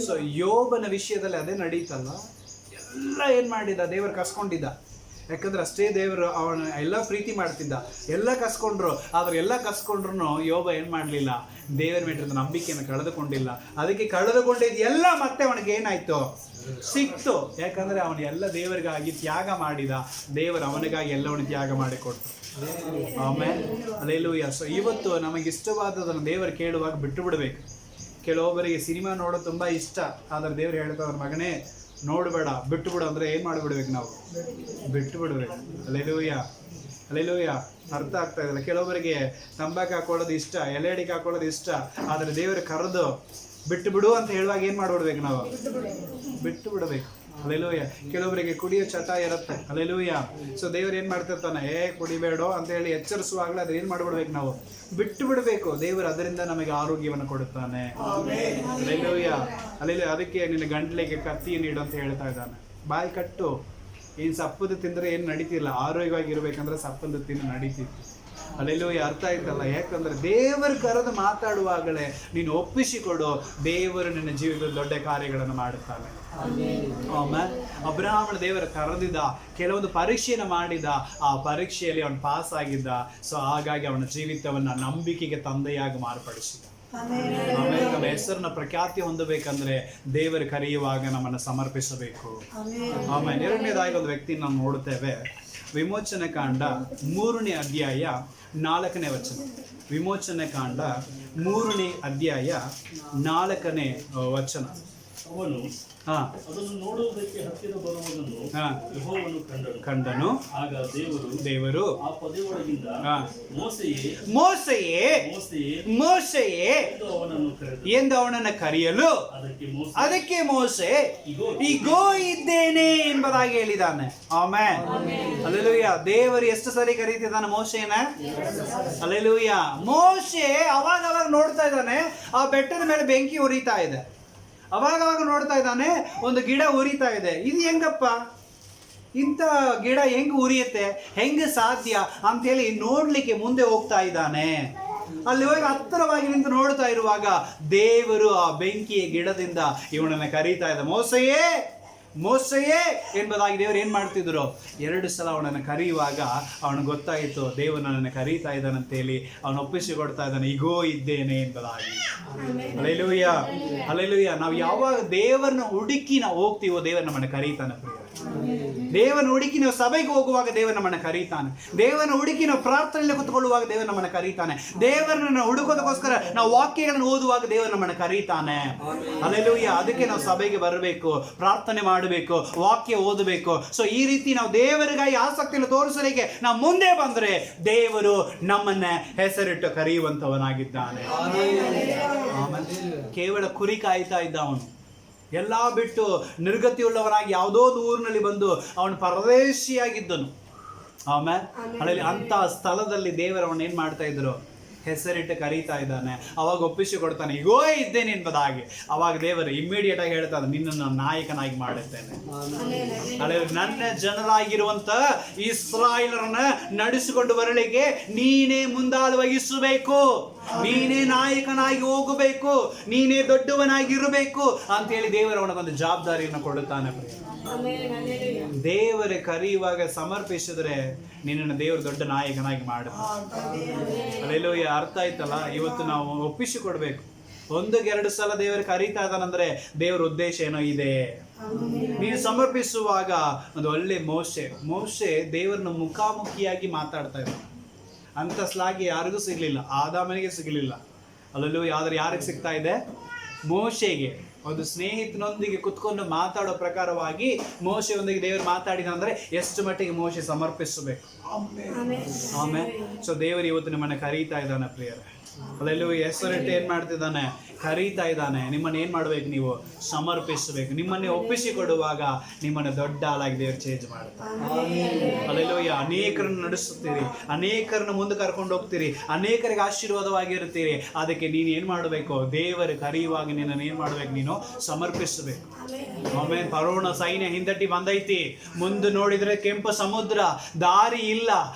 ಸೊ ಯೋಬನ ವಿಷಯದಲ್ಲಿ ಅದೇ ನಡೀತಲ್ಲ, ಎಲ್ಲ ಏನು ಮಾಡಿದ, ದೇವರು ಕಸ್ಕೊಂಡಿದ್ದ. ಯಾಕಂದ್ರೆ ಅಷ್ಟೇ ದೇವರು ಅವನ ಎಲ್ಲ ಪ್ರೀತಿ ಮಾಡ್ತಿದ್ದ, ಎಲ್ಲ ಕಸ್ಕೊಂಡ್ರು. ಆದ್ರೆ ಎಲ್ಲ ಕಸ್ಕೊಂಡ್ರು ಯೋಬ ಏನು ಮಾಡಲಿಲ್ಲ, ದೇವರ ಮೇಲಿದ್ದ ನಂಬಿಕೆಯನ್ನು ಕಳೆದುಕೊಂಡಿಲ್ಲ. ಅದಕ್ಕೆ ಕಳೆದುಕೊಂಡಿದ್ದು ಎಲ್ಲ ಮತ್ತೆ ಅವನಿಗೆ ಏನಾಯ್ತು, ಸಿಕ್ತು. ಯಾಕಂದ್ರೆ ಅವನು ಎಲ್ಲ ದೇವರಿಗಾಗಿ ತ್ಯಾಗ ಮಾಡಿದ, ದೇವರು ಅವನಿಗಾಗಿ ಎಲ್ಲವನ್ನು ತ್ಯಾಗ ಮಾಡಿಕೊಟ್ರು. ಆಮೇಲೆ ಹಲ್ಲೆಲೂಯಾ. ಸೊ ಇವತ್ತು ನಮಗೆ ಇಷ್ಟವಾದದನ್ನು ದೇವರು ಕೇಳುವಾಗ ಬಿಟ್ಟು ಬಿಡಬೇಕು. ಕೆಲವೊಬ್ಬರಿಗೆ ಸಿನಿಮಾ ನೋಡೋದು ತುಂಬ ಇಷ್ಟ, ಆದರೆ ದೇವರು ಹೇಳ್ತಾವ್ರ, ಮಗನೇ ನೋಡಬೇಡ, ಬಿಟ್ಟು ಬಿಡು ಅಂದ್ರೆ ಏನು ಮಾಡಿಬಿಡ್ಬೇಕು, ನಾವು ಬಿಟ್ಟು ಬಿಡ್ಬೇಕು. ಹಲ್ಲೆಲೂಯಾ. ಹಲ್ಲೆಲೂಯಾ. ಅರ್ಥ ಆಗ್ತಾ ಇದ್ದಲ್ಲ. ಕೆಲವೊಬ್ಬರಿಗೆ ತಂಬಾಕು ಹಾಕೊಳ್ಳೋದು ಇಷ್ಟ, ಎಲೆ ಅಡಿಕೆ ಹಾಕೊಳ್ಳೋದು ಇಷ್ಟ, ಆದರೆ ದೇವರು ಕರೆದು ಬಿಟ್ಟು ಬಿಡು ಅಂತ ಹೇಳುವಾಗ ಏನು ಮಾಡಿಬಿಡ್ಬೇಕು, ನಾವು ಬಿಟ್ಟು ಬಿಡಬೇಕು. ಹಲ್ಲೆಲೂಯಾ. ಕೆಲವೊಬ್ಬರಿಗೆ ಕುಡಿಯೋ ಚಟ ಇರುತ್ತೆ. ಹಲ್ಲೆಲೂಯಾ. ಸೊ ದೇವ್ರು ಏನು ಮಾಡ್ತಿರ್ತಾನೆ, ಕುಡಿಬೇಡೋ ಅಂತ ಹೇಳಿ ಎಚ್ಚರಿಸುವಾಗಲೇ ಅದ್ರ ಏನು ಮಾಡಿಬಿಡ್ಬೇಕು, ನಾವು ಬಿಟ್ಟು ಬಿಡಬೇಕು. ದೇವರು ಅದರಿಂದ ನಮಗೆ ಆರೋಗ್ಯವನ್ನು ಕೊಡುತ್ತಾನೆ. ಹಲ್ಲೆಲೂಯಾ. ಹಲ್ಲೆಲೂಯಾ. ಅದಕ್ಕೆ ನಿನ್ನ ಗಂಟ್ಲಿಗೆ ಕತ್ತಿ ನೀಡು ಅಂತ ಹೇಳ್ತಾ ಇದ್ದಾನೆ. ಬಾಯಿ ಕಟ್ಟು. ಏನು ಸಪ್ಪದು ತಿಂದರೆ ಏನು ನಡೀತಿಲ್ಲ, ಆರೋಗ್ಯವಾಗಿ ಇರಬೇಕಂದ್ರೆ ಸಪ್ಪದು ತಿಂದು ನಡೀತಿತ್ತು. ಹಲ್ಲೆಲೂಯಾ. ಅರ್ಥ ಆಯ್ತಲ್ಲ? ಯಾಕಂದ್ರೆ ದೇವರು ಕರೆದು ಮಾತಾಡುವಾಗಲೇ ನೀನು ಒಪ್ಪಿಸಿಕೊಡು, ದೇವರು ನಿನ್ನ ಜೀವಿತದಲ್ಲಿ ದೊಡ್ಡ ಕಾರ್ಯಗಳನ್ನು ಮಾಡುತ್ತಾನೆ. ಆಮೇಲೆ ಅಬ್ರಹಾಮನ ದೇವರ ಕರೆದಿದ್ದ, ಕೆಲವೊಂದು ಪರೀಕ್ಷೆಯನ್ನು ಮಾಡಿದ, ಆ ಪರೀಕ್ಷೆಯಲ್ಲಿ ಅವನು ಪಾಸ್ ಆಗಿದ್ದ. ಸೊ ಹಾಗಾಗಿ ಅವನ ಜೀವಿತವನ್ನ ನಂಬಿಕೆಗೆ ತಂದೆಯಾಗಿ ಮಾರ್ಪಡಿಸಿದ. ಆಮೇಲೆ ನಮ್ಮ ಹೆಸರನ್ನ ಪ್ರಖ್ಯಾತಿ ಹೊಂದಬೇಕಂದ್ರೆ ದೇವರು ಕರೆಯುವಾಗ ನಮ್ಮನ್ನು ಸಮರ್ಪಿಸಬೇಕು. ಆಮೇಲೆ 2ನೇದಾಗಿ ಒಂದು ವ್ಯಕ್ತಿ ನಾವು ನೋಡುತ್ತೇವೆ, ವಿಮೋಚನೆ ಕಾಂಡ 3ನೇ ಅಧ್ಯಾಯ 4ನೇ ವಚನ. ವಿಮೋಚನೆ ಕಾಂಡ 3ನೇ ಅಧ್ಯಾಯ 4ನೇ ವಚನ. ಅವನು ಅದನ್ನು ನೋಡುವುದಕ್ಕೆ ಹತ್ತಿರ ಬರುವುದನ್ನು ಯೆಹೋವನು ಕಂಡನು. ಆಗ ದೇವರು ಆ ಪೊದೆಯೊಳಗಿಂದ ಮೋಸೆಯೇ ಎಂದು ಅವನನ್ನು ಕರೆಯಲು ಅದಕ್ಕೆ ಮೋಸೆ ಇಗೋ ಇದ್ದೇನೆ ಎಂಬುದಾಗಿ ಹೇಳಿದ್ದಾನೆ. ಆಮೆನ್. ಹಲ್ಲೆಲೂಯಾ. ದೇವರು ಎಷ್ಟು ಸರಿ ಕರೀತಿದ್ದಾನೆ ಮೋಸೆನ? ಹಲ್ಲೆಲೂಯಾ. ಮೋಸೆ ಅವಾಗ ನೋಡ್ತಾ ಇದ್ದಾನೆ, ಆ ಬೆಟ್ಟದ ಮೇಲೆ ಬೆಂಕಿ ಉರಿತಾ ಇದೆ. ಅವಾಗ ನೋಡ್ತಾ ಇದ್ದಾನೆ, ಒಂದು ಗಿಡ ಉರಿತಾ ಇದೆ. ಇದು ಹೆಂಗಪ್ಪ, ಇಂಥ ಗಿಡ ಹೆಂಗೆ ಉರಿಯುತ್ತೆ, ಹೆಂಗೆ ಸಾಧ್ಯ ಅಂತೇಳಿ ನೋಡ್ಲಿಕ್ಕೆ ಮುಂದೆ ಹೋಗ್ತಾ ಇದ್ದಾನೆ. ಅಲ್ಲಿ ಹೋಗಿ ಹತ್ತಿರವಾಗಿ ನಿಂತು ನೋಡ್ತಾ ಇರುವಾಗ ದೇವರು ಆ ಬೆಂಕಿಯ ಗಿಡದಿಂದ ಇವನನ್ನು ಕರೀತಾ ಇದ್ದ, ಮೋಸೆಯೇ ಮೋಸೆಯೇ ಎಂಬುದಾಗಿ ದೇವರು ಏನು ಮಾಡ್ತಿದ್ರು, 2 ಸಲ ಅವನನ್ನು ಕರೆಯುವಾಗ ಅವನಿಗೆ ಗೊತ್ತಾಯಿತು ದೇವರು ನನ್ನನ್ನು ಕರೀತಾ ಇದ್ದಾನಂತೇಳಿ. ಅವನು ಒಪ್ಪಿಸಿಕೊಡ್ತಾ ಇದ್ದಾನೆ, ಇಗೋ ಇದ್ದೇನೆ ಎಂಬುದಾಗಿ. ಹಲ್ಲೆಲೂಯಾ. ಹಲ್ಲೆಲೂಯಾ. ನಾವು ಯಾವಾಗ ದೇವರನ್ನ ಹುಡುಕಿ ನಾವು ಹೋಗ್ತೀವೋ ದೇವರು ನಮ್ಮನ್ನು ಕರೀತಾನೆ ಪ್ರಿಯ. ದೇವನ ಹುಡುಕಿ ನಾವು ಸಭೆಗೆ ಹೋಗುವಾಗ ದೇವರು ನಮ್ಮನ್ನು ಕರೀತಾನೆ. ದೇವನ ಹುಡುಕಿ ನಾವು ಪ್ರಾರ್ಥನೆಯಲ್ಲಿ ಕುತ್ಕೊಳ್ಳುವಾಗ ದೇವರು ನಮ್ಮನ್ನು ಕರೀತಾನೆ. ದೇವರನ್ನು ಹುಡುಕೋದಕ್ಕೋಸ್ಕರ ನಾವು ವಾಕ್ಯಗಳನ್ನು ಓದುವಾಗ ದೇವರು ನಮ್ಮನ್ನು ಕರೀತಾನೆ. ಹಲ್ಲೆಲೂಯಾ. ಅದಕ್ಕೆ ನಾವು ಸಭೆಗೆ ಬರಬೇಕು, ಪ್ರಾರ್ಥನೆ ಮಾಡಬೇಕು, ವಾಕ್ಯ ಓದಬೇಕು. ಸೊ ಈ ರೀತಿ ನಾವು ದೇವರಿಗಾಗಿ ಆಸಕ್ತಿಯನ್ನು ತೋರಿಸಲಿಕ್ಕೆ ನಾವು ಮುಂದೆ ಬಂದರೆ ದೇವರು ನಮ್ಮನ್ನ ಹೆಸರಿಟ್ಟು ಕರೆಯುವಂತವನಾಗಿದ್ದಾನೆ. ಕೇವಲ ಕುರಿ ಕಾಯ್ತಾ ಇದ್ದ ಅವನು, ಎಲ್ಲ ಬಿಟ್ಟು ನಿರ್ಗತಿಯುಳ್ಳವನಾಗಿ ಯಾವುದೋ ಒಂದು ಊರಿನಲ್ಲಿ ಬಂದು ಅವನು ಪರದೇಶಿಯಾಗಿದ್ದನು. ಆಮೇಲೆ ಅಂತ ಸ್ಥಳದಲ್ಲಿ ದೇವರವನ್ನ ಏನ್ ಮಾಡ್ತಾ ಇದ್ರು, ಹೆಸರಿಟ್ಟು ಕರೀತಾ ಇದ್ದಾನೆ. ಅವಾಗ ಒಪ್ಪಿಸಿ ಕೊಡ್ತಾನೆ, ಈಗೋ ಇದ್ದೇನೆ ಎಂಬುದಾಗಿ. ಅವಾಗ ದೇವರು ಇಮ್ಮಿಡಿಯೇಟ್ ಆಗಿ ಹೇಳ್ತಾನೆ, ನಿನ್ನನ್ನು ನಾಯಕನಾಗಿ ಮಾಡುತ್ತೇನೆ. ನನ್ನ ಜನರಾಗಿರುವಂತ ಇಸ್ರಾಯೇಲರನ್ನ ನಡೆಸಿಕೊಂಡು ಬರಲಿಕ್ಕೆ ನೀನೇ ಮುಂದಾಳು ವಹಿಸಬೇಕು, ನೀನೇ ನಾಯಕನಾಗಿ ಹೋಗಬೇಕು, ನೀನೇ ದೊಡ್ಡವನಾಗಿರಬೇಕು ಅಂತ ಹೇಳಿ ದೇವರು ಅವನಿಗೊಂದು ಜವಾಬ್ದಾರಿಯನ್ನು ಕೊಡುತ್ತಾನೆ. ದೇವರ ಕರೆಯುವಾಗ ಸಮರ್ಪಿಸಿದ್ರೆ ನಿನ್ನನ್ನು ದೇವರು ದೊಡ್ಡ ನಾಯಕನಾಗಿ ಮಾಡುತ್ತಾನೆ. ಹಲ್ಲೆಲೂಯಾ. ಅರ್ಥ ಆಯ್ತಲ್ಲ? ಇವತ್ತು ನಾವು ಒಪ್ಪಿಸಿಕೊಡ್ಬೇಕು. 1-2 ಸಲ ದೇವರು ಕರೀತಾ ಇದ್ದಾನಂದ್ರೆ ದೇವರ ಉದ್ದೇಶ ಏನೋ ಇದೆ. ನೀನು ಸಮರ್ಪಿಸುವಾಗ ಒಂದು ಒಳ್ಳೆ ಮೋಶೆ ದೇವರನ್ನ ಮುಖಾಮುಖಿಯಾಗಿ ಮಾತಾಡ್ತಾ ಇದ್ದ. ಅಂತ ಶ್ಲಾಘ್ಯ ಯಾರಿಗೂ ಸಿಗ್ಲಿಲ್ಲ, ಆದಾಮನಿಗೆ ಸಿಗಲಿಲ್ಲ. ಹಲ್ಲೆಲೂಯಾ. ಆದ್ರೆ ಯಾರಿಗೆ ಸಿಗ್ತಾ ಇದೆ? ಮೋಶೆಗೆ. ಒಂದು ಸ್ನೇಹಿತನೊಂದಿಗೆ ಕುತ್ಕೊಂಡು ಮಾತಾಡೋ ಪ್ರಕಾರವಾಗಿ ಮೋಶೆಯೊಂದಿಗೆ ದೇವರು ಮಾತಾಡಿದಂದ್ರೆ ಎಷ್ಟು ಮಟ್ಟಿಗೆ ಮೋಶೆ ಸಮರ್ಪಿಸಬೇಕು. ಆಮೇಲೆ ಸೊ ದೇವರು ಇವತ್ತು ನಿಮ್ಮನ್ನ ಕರೀತಾ ಇದ್ದಾನೆ ಪ್ರಿಯರೇ. ಅದೆಲ್ಲೂ ಹೆಸರಿಟ್ಟು ಏನ್ ಮಾಡ್ತಿದ್ದಾನೆ? ಕರೀತಾ ಇದ್ದಾನೆ. ನಿಮ್ಮನ್ನ ಏನ್ ಮಾಡ್ಬೇಕು? ನೀವು ಸಮರ್ಪಿಸಬೇಕು. ನಿಮ್ಮನ್ನೇ ಒಪ್ಪಿಸಿಕೊಡುವಾಗ ನಿಮ್ಮನ್ನ ದೊಡ್ಡ ಆಳಾಗಿ ದೇವರು ಚೇಂಜ್ ಮಾಡ್ತಾರೆ. ಅಲ್ಲೆಲ್ಲೂ ಅನೇಕರನ್ನು ನಡೆಸುತ್ತೀರಿ, ಅನೇಕರನ್ನು ಮುಂದೆ ಕರ್ಕೊಂಡು ಹೋಗ್ತೀರಿ, ಅನೇಕರಿಗೆ ಆಶೀರ್ವಾದವಾಗಿರ್ತೀರಿ. ಅದಕ್ಕೆ ನೀನು ಏನ್ ಮಾಡಬೇಕು? ದೇವರು ಕರೆಯುವಾಗ ನಿನ್ನನ್ನು ಏನ್ ಮಾಡ್ಬೇಕು? ನೀನು ಸಮರ್ಪಿಸಬೇಕು. ಆಮೇಲೆ ಫರೋಣ ಸೈನ್ಯ ಹಿಂದಟ್ಟಿ ಬಂದೈತಿ. ಮುಂದೆ ನೋಡಿದ್ರೆ ಕೆಂಪು ಸಮುದ್ರ, ದಾರಿ ಇಲ್ಲ.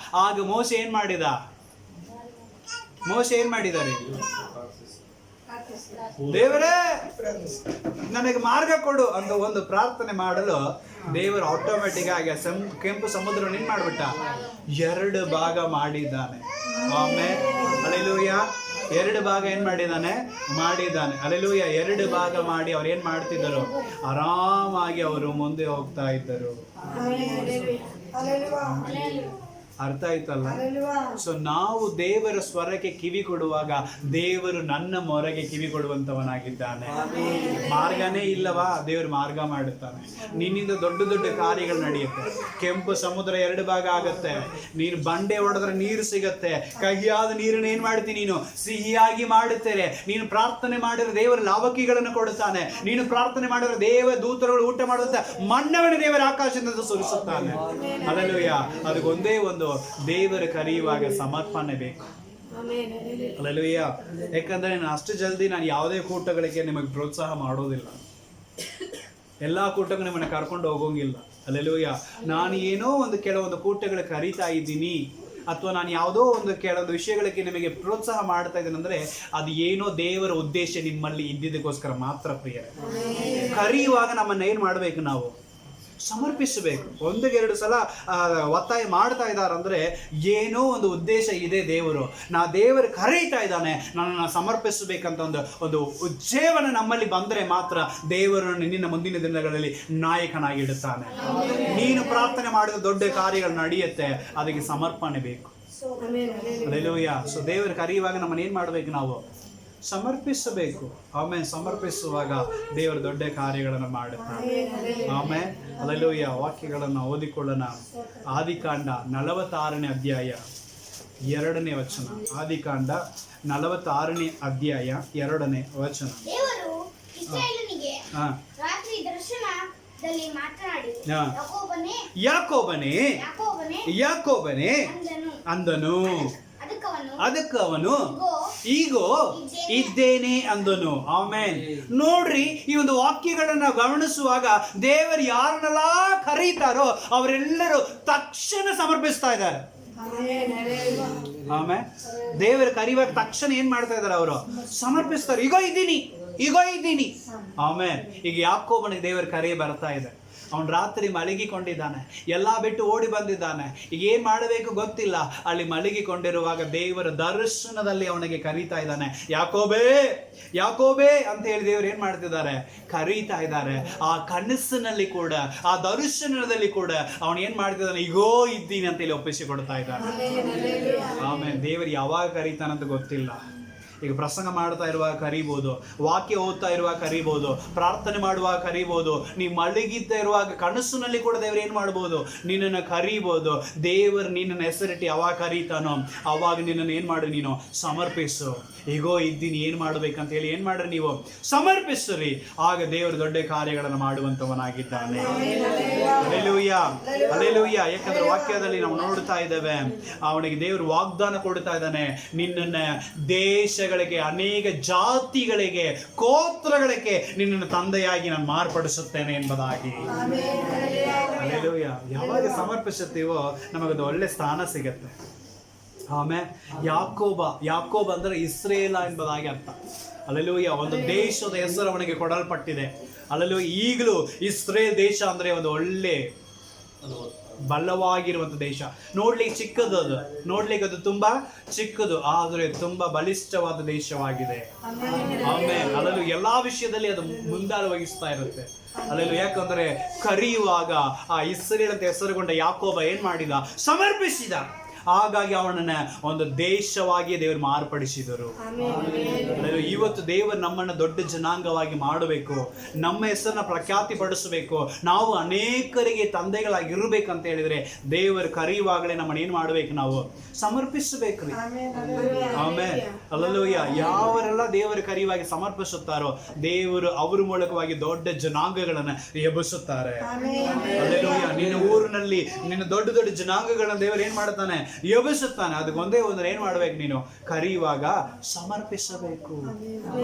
ಆಗ ಮೋಶೆ ಏನ್ ಮಾಡಿದ? ಮೋಶೆ ಏನ್ ಮಾಡಿದ್ದಾರೆ? ದೇವರೇ ನನಗೆ ಮಾರ್ಗ ಕೊಡು ಅಂತ ಒಂದು ಪ್ರಾರ್ಥನೆ ಮಾಡಲು ದೇವರು ಆಟೋಮೆಟಿಕ್ ಆಗಿ ಕೆಂಪು ಸಮುದ್ರವನ್ನು ಏನ್ ಮಾಡ್ಬಿಟ್ಟ? 2 ಭಾಗ ಮಾಡಿದ್ದಾನೆ. ಆಮೇಲೆ ಹಲ್ಲೆಲೂಯಾ. 2 ಭಾಗ ಏನ್ ಮಾಡಿದ್ದಾನೆ? ಹಲ್ಲೆಲೂಯಾ. 2 ಭಾಗ ಮಾಡಿ ಅವ್ರು ಏನ್ ಮಾಡ್ತಿದ್ದರು? ಆರಾಮಾಗಿ ಅವರು ಮುಂದೆ ಹೋಗ್ತಾ ಇದ್ದರು. ಅರ್ಥ ಆಯ್ತಲ್ಲ? ಸೊ ನಾವು ದೇವರ ಸ್ವರಕ್ಕೆ ಕಿವಿ ಕೊಡುವಾಗ ದೇವರು ನನ್ನ ಮೊರೆಗೆ ಕಿವಿ ಕೊಡುವಂತವನಾಗಿದ್ದಾನೆ. ಮಾರ್ಗನೇ ಇಲ್ಲವಾ? ದೇವರು ಮಾರ್ಗ ಮಾಡುತ್ತಾನೆ. ನಿನ್ನಿಂದ ದೊಡ್ಡ ದೊಡ್ಡ ಕಾರ್ಯಗಳು ನಡೆಯುತ್ತೆ. ಕೆಂಪು ಸಮುದ್ರ 2 ಭಾಗ ಆಗುತ್ತೆ. ನೀನು ಬಂಡೆ ಹೊಡೆದ್ರೆ ನೀರು ಸಿಗತ್ತೆ. ಕಹಿಯಾದ ನೀರನ್ನು ಏನ್ ಮಾಡ್ತೀನಿ? ನೀನು ಸಿಹಿಯಾಗಿ ಮಾಡುತ್ತೇನೆ. ನೀನು ಪ್ರಾರ್ಥನೆ ಮಾಡಿದ್ರೆ ದೇವರ ಲಾವಕಿಗಳನ್ನು ಕೊಡುತ್ತಾನೆ. ನೀನು ಪ್ರಾರ್ಥನೆ ಮಾಡಿದ್ರೆ ದೇವ ದೂತರುಗಳು ಊಟ ಮಾಡುವಂತ ಮನ್ನವನ್ನು ದೇವರ ಆಕಾಶದಿಂದ ಸುರಿಸುತ್ತಾನೆ. ಹಲ್ಲೆಲೂಯಾ. ಅದಕ್ಕೊಂದೇ ಒಂದು ದೇವರ ಕರೆಯುವಾಗ ಸಮರ್ಪಣೆ ಬೇಕು. ಹಲ್ಲೆಲೂಯಾ. ಯಾಕಂದ್ರೆ ನಾನು ಅಷ್ಟು ಜಲ್ದಿ ನಾನು ಯಾವುದೇ ಕೂಟಗಳಿಗೆ ನಿಮಗೆ ಪ್ರೋತ್ಸಾಹ ಮಾಡೋದಿಲ್ಲ. ಎಲ್ಲಾ ಕೂಟಕ್ಕೂ ನಿಮ್ಮನ್ನ ಕರ್ಕೊಂಡು ಹೋಗೋಂಗಿಲ್ಲ. ಹಲ್ಲೆಲೂಯಾ. ನಾನು ಏನೋ ಒಂದು ಕೆಲವೊಂದು ಕೂಟಗಳಿಗೆ ಕರೀತಾ ಇದ್ದೀನಿ, ಅಥವಾ ನಾನು ಯಾವುದೋ ಒಂದು ಕೆಲವೊಂದು ವಿಷಯಗಳಿಗೆ ನಿಮಗೆ ಪ್ರೋತ್ಸಾಹ ಮಾಡ್ತಾ ಇದ್ದೇನೆ ಅಂದ್ರೆ ಅದು ಏನೋ ದೇವರ ಉದ್ದೇಶ ನಿಮ್ಮಲ್ಲಿ ಇದ್ದಿದ್ದಕ್ಕೋಸ್ಕರ ಮಾತ್ರ ಪ್ರಿಯರೇ. ಕರೆಯುವಾಗ ನಮ್ಮನ್ನ ಏನ್ ಮಾಡ್ಬೇಕು? ನಾವು ಸಮರ್ಪಿಸಬೇಕು. 1-2 ಸಲ ಒತ್ತಾಯ ಮಾಡ್ತಾ ಇದ್ದಾರಂದ್ರೆ ಏನೋ ಒಂದು ಉದ್ದೇಶ ಇದೆ. ದೇವರು ಕರೀತಾ ಇದ್ದಾನೆ, ನನ್ನನ್ನು ಸಮರ್ಪಿಸಬೇಕಂತ ಒಂದು ಉಜ್ಜೀವನ ನಮ್ಮಲ್ಲಿ ಬಂದರೆ ಮಾತ್ರ ದೇವರು ನಿನ್ನ ಮುಂದಿನ ದಿನಗಳಲ್ಲಿ ನಾಯಕನಾಗಿ ಇಡುತ್ತಾನೆ. ನೀನು ಪ್ರಾರ್ಥನೆ ಮಾಡಿದ ದೊಡ್ಡ ಕಾರ್ಯಗಳು ನಡೆಯುತ್ತೆ. ಅದಕ್ಕೆ ಸಮರ್ಪಣೆ ಬೇಕು. ಹಲ್ಲೆಲೂಯಾ. ಸೊ ದೇವರು ಕರೆಯುವಾಗ ನಮ್ಮನ್ನ ಏನ್ ಮಾಡ್ಬೇಕು? ನಾವು ಸಮರ್ಪಿಸಬೇಕು. ಆಮೇಲೆ ಸಮರ್ಪಿಸುವಾಗ ದೇವರು ದೊಡ್ಡ ಕಾರ್ಯಗಳನ್ನು ಮಾಡುತ್ತಾನೆ. ಆಮೇಲೆ ಹಲ್ಲೆಲೂಯಾ. ವಾಕ್ಯಗಳನ್ನು ಓದಿಕೊಳ್ಳೋಣ. ಆದಿಕಾಂಡ 46ನೇ ಅಧ್ಯಾಯ 2ನೇ ವಚನ. ಆದಿಕಾಂಡ 46ನೇ ಅಧ್ಯಾಯ 2ನೇ ವಚನ. ದೇವರು ಇಸ್ರಾಯೇಲನಿಗೆ ರಾತ್ರಿ ದರ್ಶನದಲ್ಲಿ ಮಾತನಾಡಿ ಯಾಕೋಬನೇ ಅಂದನು. ಅದಕ್ಕೆ ಅವನು ಈಗೋ ಇದ್ದೇನೆ ಅಂದನು. ಆಮೇನ್. ನೋಡ್ರಿ, ಈ ಒಂದು ವಾಕ್ಯಗಳನ್ನ ಗಮನಿಸುವಾಗ ದೇವರು ಯಾರನ್ನೆಲ್ಲ ಕರೀತಾರೋ ಅವರೆಲ್ಲರೂ ತಕ್ಷಣ ಸಮರ್ಪಿಸ್ತಾ ಇದ್ದಾರೆ. ಆಮೇಲೆ ದೇವರು ಕರೆಯುವಾಗ ತಕ್ಷಣ ಏನ್ ಮಾಡ್ತಾ ಇದ್ದಾರೆ? ಅವರು ಸಮರ್ಪಿಸ್ತಾರೆ. ಈಗೋ ಇದ್ದೀನಿ. ಆಮೇಲೆ ಈಗ ಯಾಕೋಬನಿಗೆ ದೇವರ ಕರೆ ಬರ್ತಾ ಇದೆ. ಅವನು ರಾತ್ರಿ ಮಲಗಿಕೊಂಡಿದ್ದಾನೆ, ಎಲ್ಲ ಬಿಟ್ಟು ಓಡಿ ಬಂದಿದ್ದಾನೆ. ಈಗ ಏನು ಮಾಡಬೇಕು ಗೊತ್ತಿಲ್ಲ. ಅಲ್ಲಿ ಮಲಗಿಕೊಂಡಿರುವಾಗ ದೇವರ ದರ್ಶನದಲ್ಲಿ ಅವನಿಗೆ ಕರೀತಾ ಇದ್ದಾನೆ, ಯಾಕೋಬೇ ಯಾಕೋಬೇ ಅಂತ ಹೇಳಿ ದೇವರು ಏನ್ ಮಾಡ್ತಿದ್ದಾರೆ, ಕರೀತಾ ಇದ್ದಾರೆ. ಆ ಕನಸಿನಲ್ಲಿ ಕೂಡ, ಆ ದರ್ಶನದಲ್ಲಿ ಕೂಡ ಅವನು ಏನ್ ಮಾಡ್ತಿದ್ದಾನೆ, ಈಗೋ ಇದ್ದೀನಿ ಅಂತ ಹೇಳಿ ಒಪ್ಪಿಸಿಕೊಡ್ತಾ ಇದ್ದಾನೆ. ಆಮೇಲೆ ದೇವರು ಯಾವಾಗ ಕರೀತಾನಂತ ಗೊತ್ತಿಲ್ಲ. ಈಗ ಪ್ರಸಂಗ ಮಾಡ್ತಾ ಇರುವಾಗ ಕರೀಬೋದು, ವಾಕ್ಯ ಓದ್ತಾ ಇರುವಾಗ ಕರೀಬೋದು, ಪ್ರಾರ್ಥನೆ ಮಾಡುವಾಗ ಕರೀಬೋದು, ನೀವು ಮಲಗಿದ್ದ ಇರುವಾಗ ಕನಸಿನಲ್ಲಿ ಕೂಡ ದೇವರು ಏನು ಮಾಡ್ಬೋದು, ನಿನ್ನನ್ನು ಕರೀಬೋದು. ದೇವರು ನಿನ್ನನ್ನು ಹೆಸರಿಟ್ಟು ಯಾವಾಗ ಕರೀತಾನೋ ಅವಾಗ ನಿನ್ನನ್ನು ಏನು ಮಾಡಿ, ನೀನು ಸಮರ್ಪಿಸು. ಈಗೋ ಇದ್ದೀನಿ, ಏನು ಮಾಡ್ಬೇಕಂತ ಹೇಳಿ ಏನು ಮಾಡ್ರಿ, ನೀವು ಸಮರ್ಪಿಸ್ರಿ. ಆಗ ದೇವರು ದೊಡ್ಡ ಕಾರ್ಯಗಳನ್ನು ಮಾಡುವಂತವನಾಗಿದ್ದಾನೆ. Hallelujah, hallelujah. ಯಾಕಂದ್ರೆ ವಾಕ್ಯದಲ್ಲಿ ನಾವು ನೋಡ್ತಾ ಇದ್ದೇವೆ, ಅವನಿಗೆ ದೇವರು ವಾಗ್ದಾನ ಕೊಡ್ತಾ ಇದ್ದಾನೆ, ನಿನ್ನನ್ನ ದೇಶಗಳಿಗೆ, ಅನೇಕ ಜಾತಿಗಳಿಗೆ, ಗೋತ್ರಗಳಿಗೆ ನಿನ್ನನ್ನು ತಂದೆಯಾಗಿ ನಾನು ಮಾರ್ಪಡಿಸುತ್ತೇನೆ ಎಂಬುದಾಗಿ. ಹಲ್ಲೆಲೂಯಾ. ಯಾವಾಗ ಸಮರ್ಪಿಸುತ್ತೀವೋ ನಮಗೊಂದು ಒಳ್ಳೆ ಸ್ಥಾನ ಸಿಗತ್ತೆ. ಆಮೇಲೆ ಯಾಕೋಬ ಅಂದ್ರೆ ಇಸ್ರೇಲ ಎಂಬುದಾಗಿ ಅರ್ಥ. ಹಲ್ಲೆಲೂಯಾ. ಒಂದು ದೇಶದ ಹೆಸರು ಅವನಿಗೆ ಕೊಡಲ್ಪಟ್ಟಿದೆ. ಹಲ್ಲೆಲೂಯಾ. ಈಗಲೂ ಇಸ್ರೇಲ್ ದೇಶ ಅಂದ್ರೆ ಒಂದು ಒಳ್ಳೆ ಬಲವಾಗಿರುವಂತ ದೇಶ. ನೋಡ್ಲಿಕ್ಕೆ ಚಿಕ್ಕದು, ನೋಡ್ಲಿಕ್ಕೆ ಅದು ತುಂಬಾ ಚಿಕ್ಕದು, ಆದ್ರೆ ತುಂಬಾ ಬಲಿಷ್ಠವಾದ ದೇಶವಾಗಿದೆ. ಆಮೇಲೆ ಅದರಲ್ಲೂ ಎಲ್ಲಾ ವಿಷಯದಲ್ಲಿ ಅದು ಮುಂದಾಳು ವಹಿಸ್ತಾ ಇರುತ್ತೆ. ಅಲ್ಲೆಲ್ಲೂ ಯಾಕಂದ್ರೆ ಕರೆಯುವಾಗ ಆ ಇಸ್ರೇಲ್ ಅಂತ ಹೆಸರುಗೊಂಡ ಯಾಕೋಬ ಏನ್ ಮಾಡಿದ, ಸಮರ್ಪಿಸಿದ. ಹಾಗಾಗಿ ಅವನನ್ನ ಒಂದು ದೇಶವಾಗಿ ದೇವರು ಮಾರ್ಪಡಿಸಿದರು. ಇವತ್ತು ದೇವರು ನಮ್ಮನ್ನು ದೊಡ್ಡ ಜನಾಂಗವಾಗಿ ಮಾಡಬೇಕು, ನಮ್ಮ ಹೆಸರನ್ನ ಪ್ರಖ್ಯಾತಿ ಪಡಿಸಬೇಕು, ನಾವು ಅನೇಕರಿಗೆ ತಂದೆಗಳಾಗಿರ್ಬೇಕಂತ ಹೇಳಿದ್ರೆ ದೇವರು ಕರೆಯುವಾಗಲೇ ನಮ್ಮನ್ನು ಏನ್ ಮಾಡ್ಬೇಕು, ನಾವು ಸಮರ್ಪಿಸಬೇಕ್ರಿ. ಆಮೇಲೆ ಅಲ್ಲೂಯ್ಯ, ಯಾವರೆಲ್ಲ ದೇವರು ಕರೆಯುವಾಗಿ ಸಮರ್ಪಿಸುತ್ತಾರೋ ದೇವರು ಅವ್ರ ಮೂಲಕವಾಗಿ ದೊಡ್ಡ ಜನಾಂಗಗಳನ್ನ ಎಬ್ಬಿಸುತ್ತಾರೆ. ಅಲ್ಲೆಲೂಯ್ಯ. ನಿನ್ನ ಊರಿನಲ್ಲಿ ನಿನ್ನ ದೊಡ್ಡ ದೊಡ್ಡ ಜನಾಂಗಗಳನ್ನ ದೇವರು ಏನ್ ಮಾಡ್ತಾನೆ, ಎಬ್ಬಿಸುತ್ತಾನೆ. ಅದಕ್ಕೊಂದೇ ಒಂದು ಏನ್ ಮಾಡ್ಬೇಕು, ನೀನು ಕರೆಯುವಾಗ ಸಮರ್ಪಿಸಬೇಕು.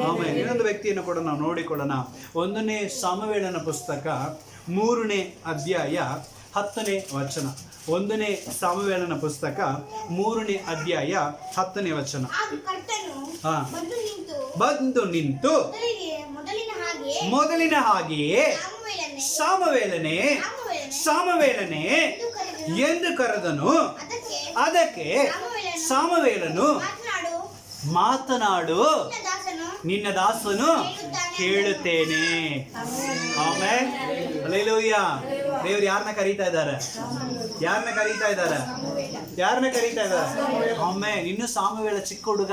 ಆಮೇಲೆ ಇನ್ನೊಂದು ವ್ಯಕ್ತಿಯನ್ನು ಕೂಡ ನಾವು ನೋಡಿಕೊಳ್ಳೋಣ. 1ನೇ ಸಮುವೇಲನ ಪುಸ್ತಕ 3ನೇ ಅಧ್ಯಾಯ 10ನೇ ವಚನ. 1ನೇ ಸಮುವೇಲನ ಪುಸ್ತಕ 3ನೇ ಅಧ್ಯಾಯ 10ನೇ ವಚನ. ಬಂದು ನಿಂತು ಮೊದಲಿನ ಹಾಗೆಯೇ ಸಮುವೇಲನೇ ಎಂದು ಕರೆದನು. ಅದಕ್ಕೆ ಸಮುವೇಲನು, ಮಾತನಾಡು, ನಿನ್ನ ದಾಸನು ಕೇಳುತ್ತೇನೆ. ಆಮೇಲೆ ಹಲ್ಲೆಲೂಯಾ. ದೇವರು ಯಾರನ್ನ ಕರೀತಾ ಇದ್ದಾರೆ, ಯಾರನ್ನ ಕರೀತಾ ಇದ್ದಾರೆ, ಯಾರನ್ನ ಕರೀತಾ ಇದ್ದಾರೆ. ಆಮೇಲೆ ಇನ್ನು ಸಮುವೇಲ ಚಿಕ್ಕ ಹುಡುಗ,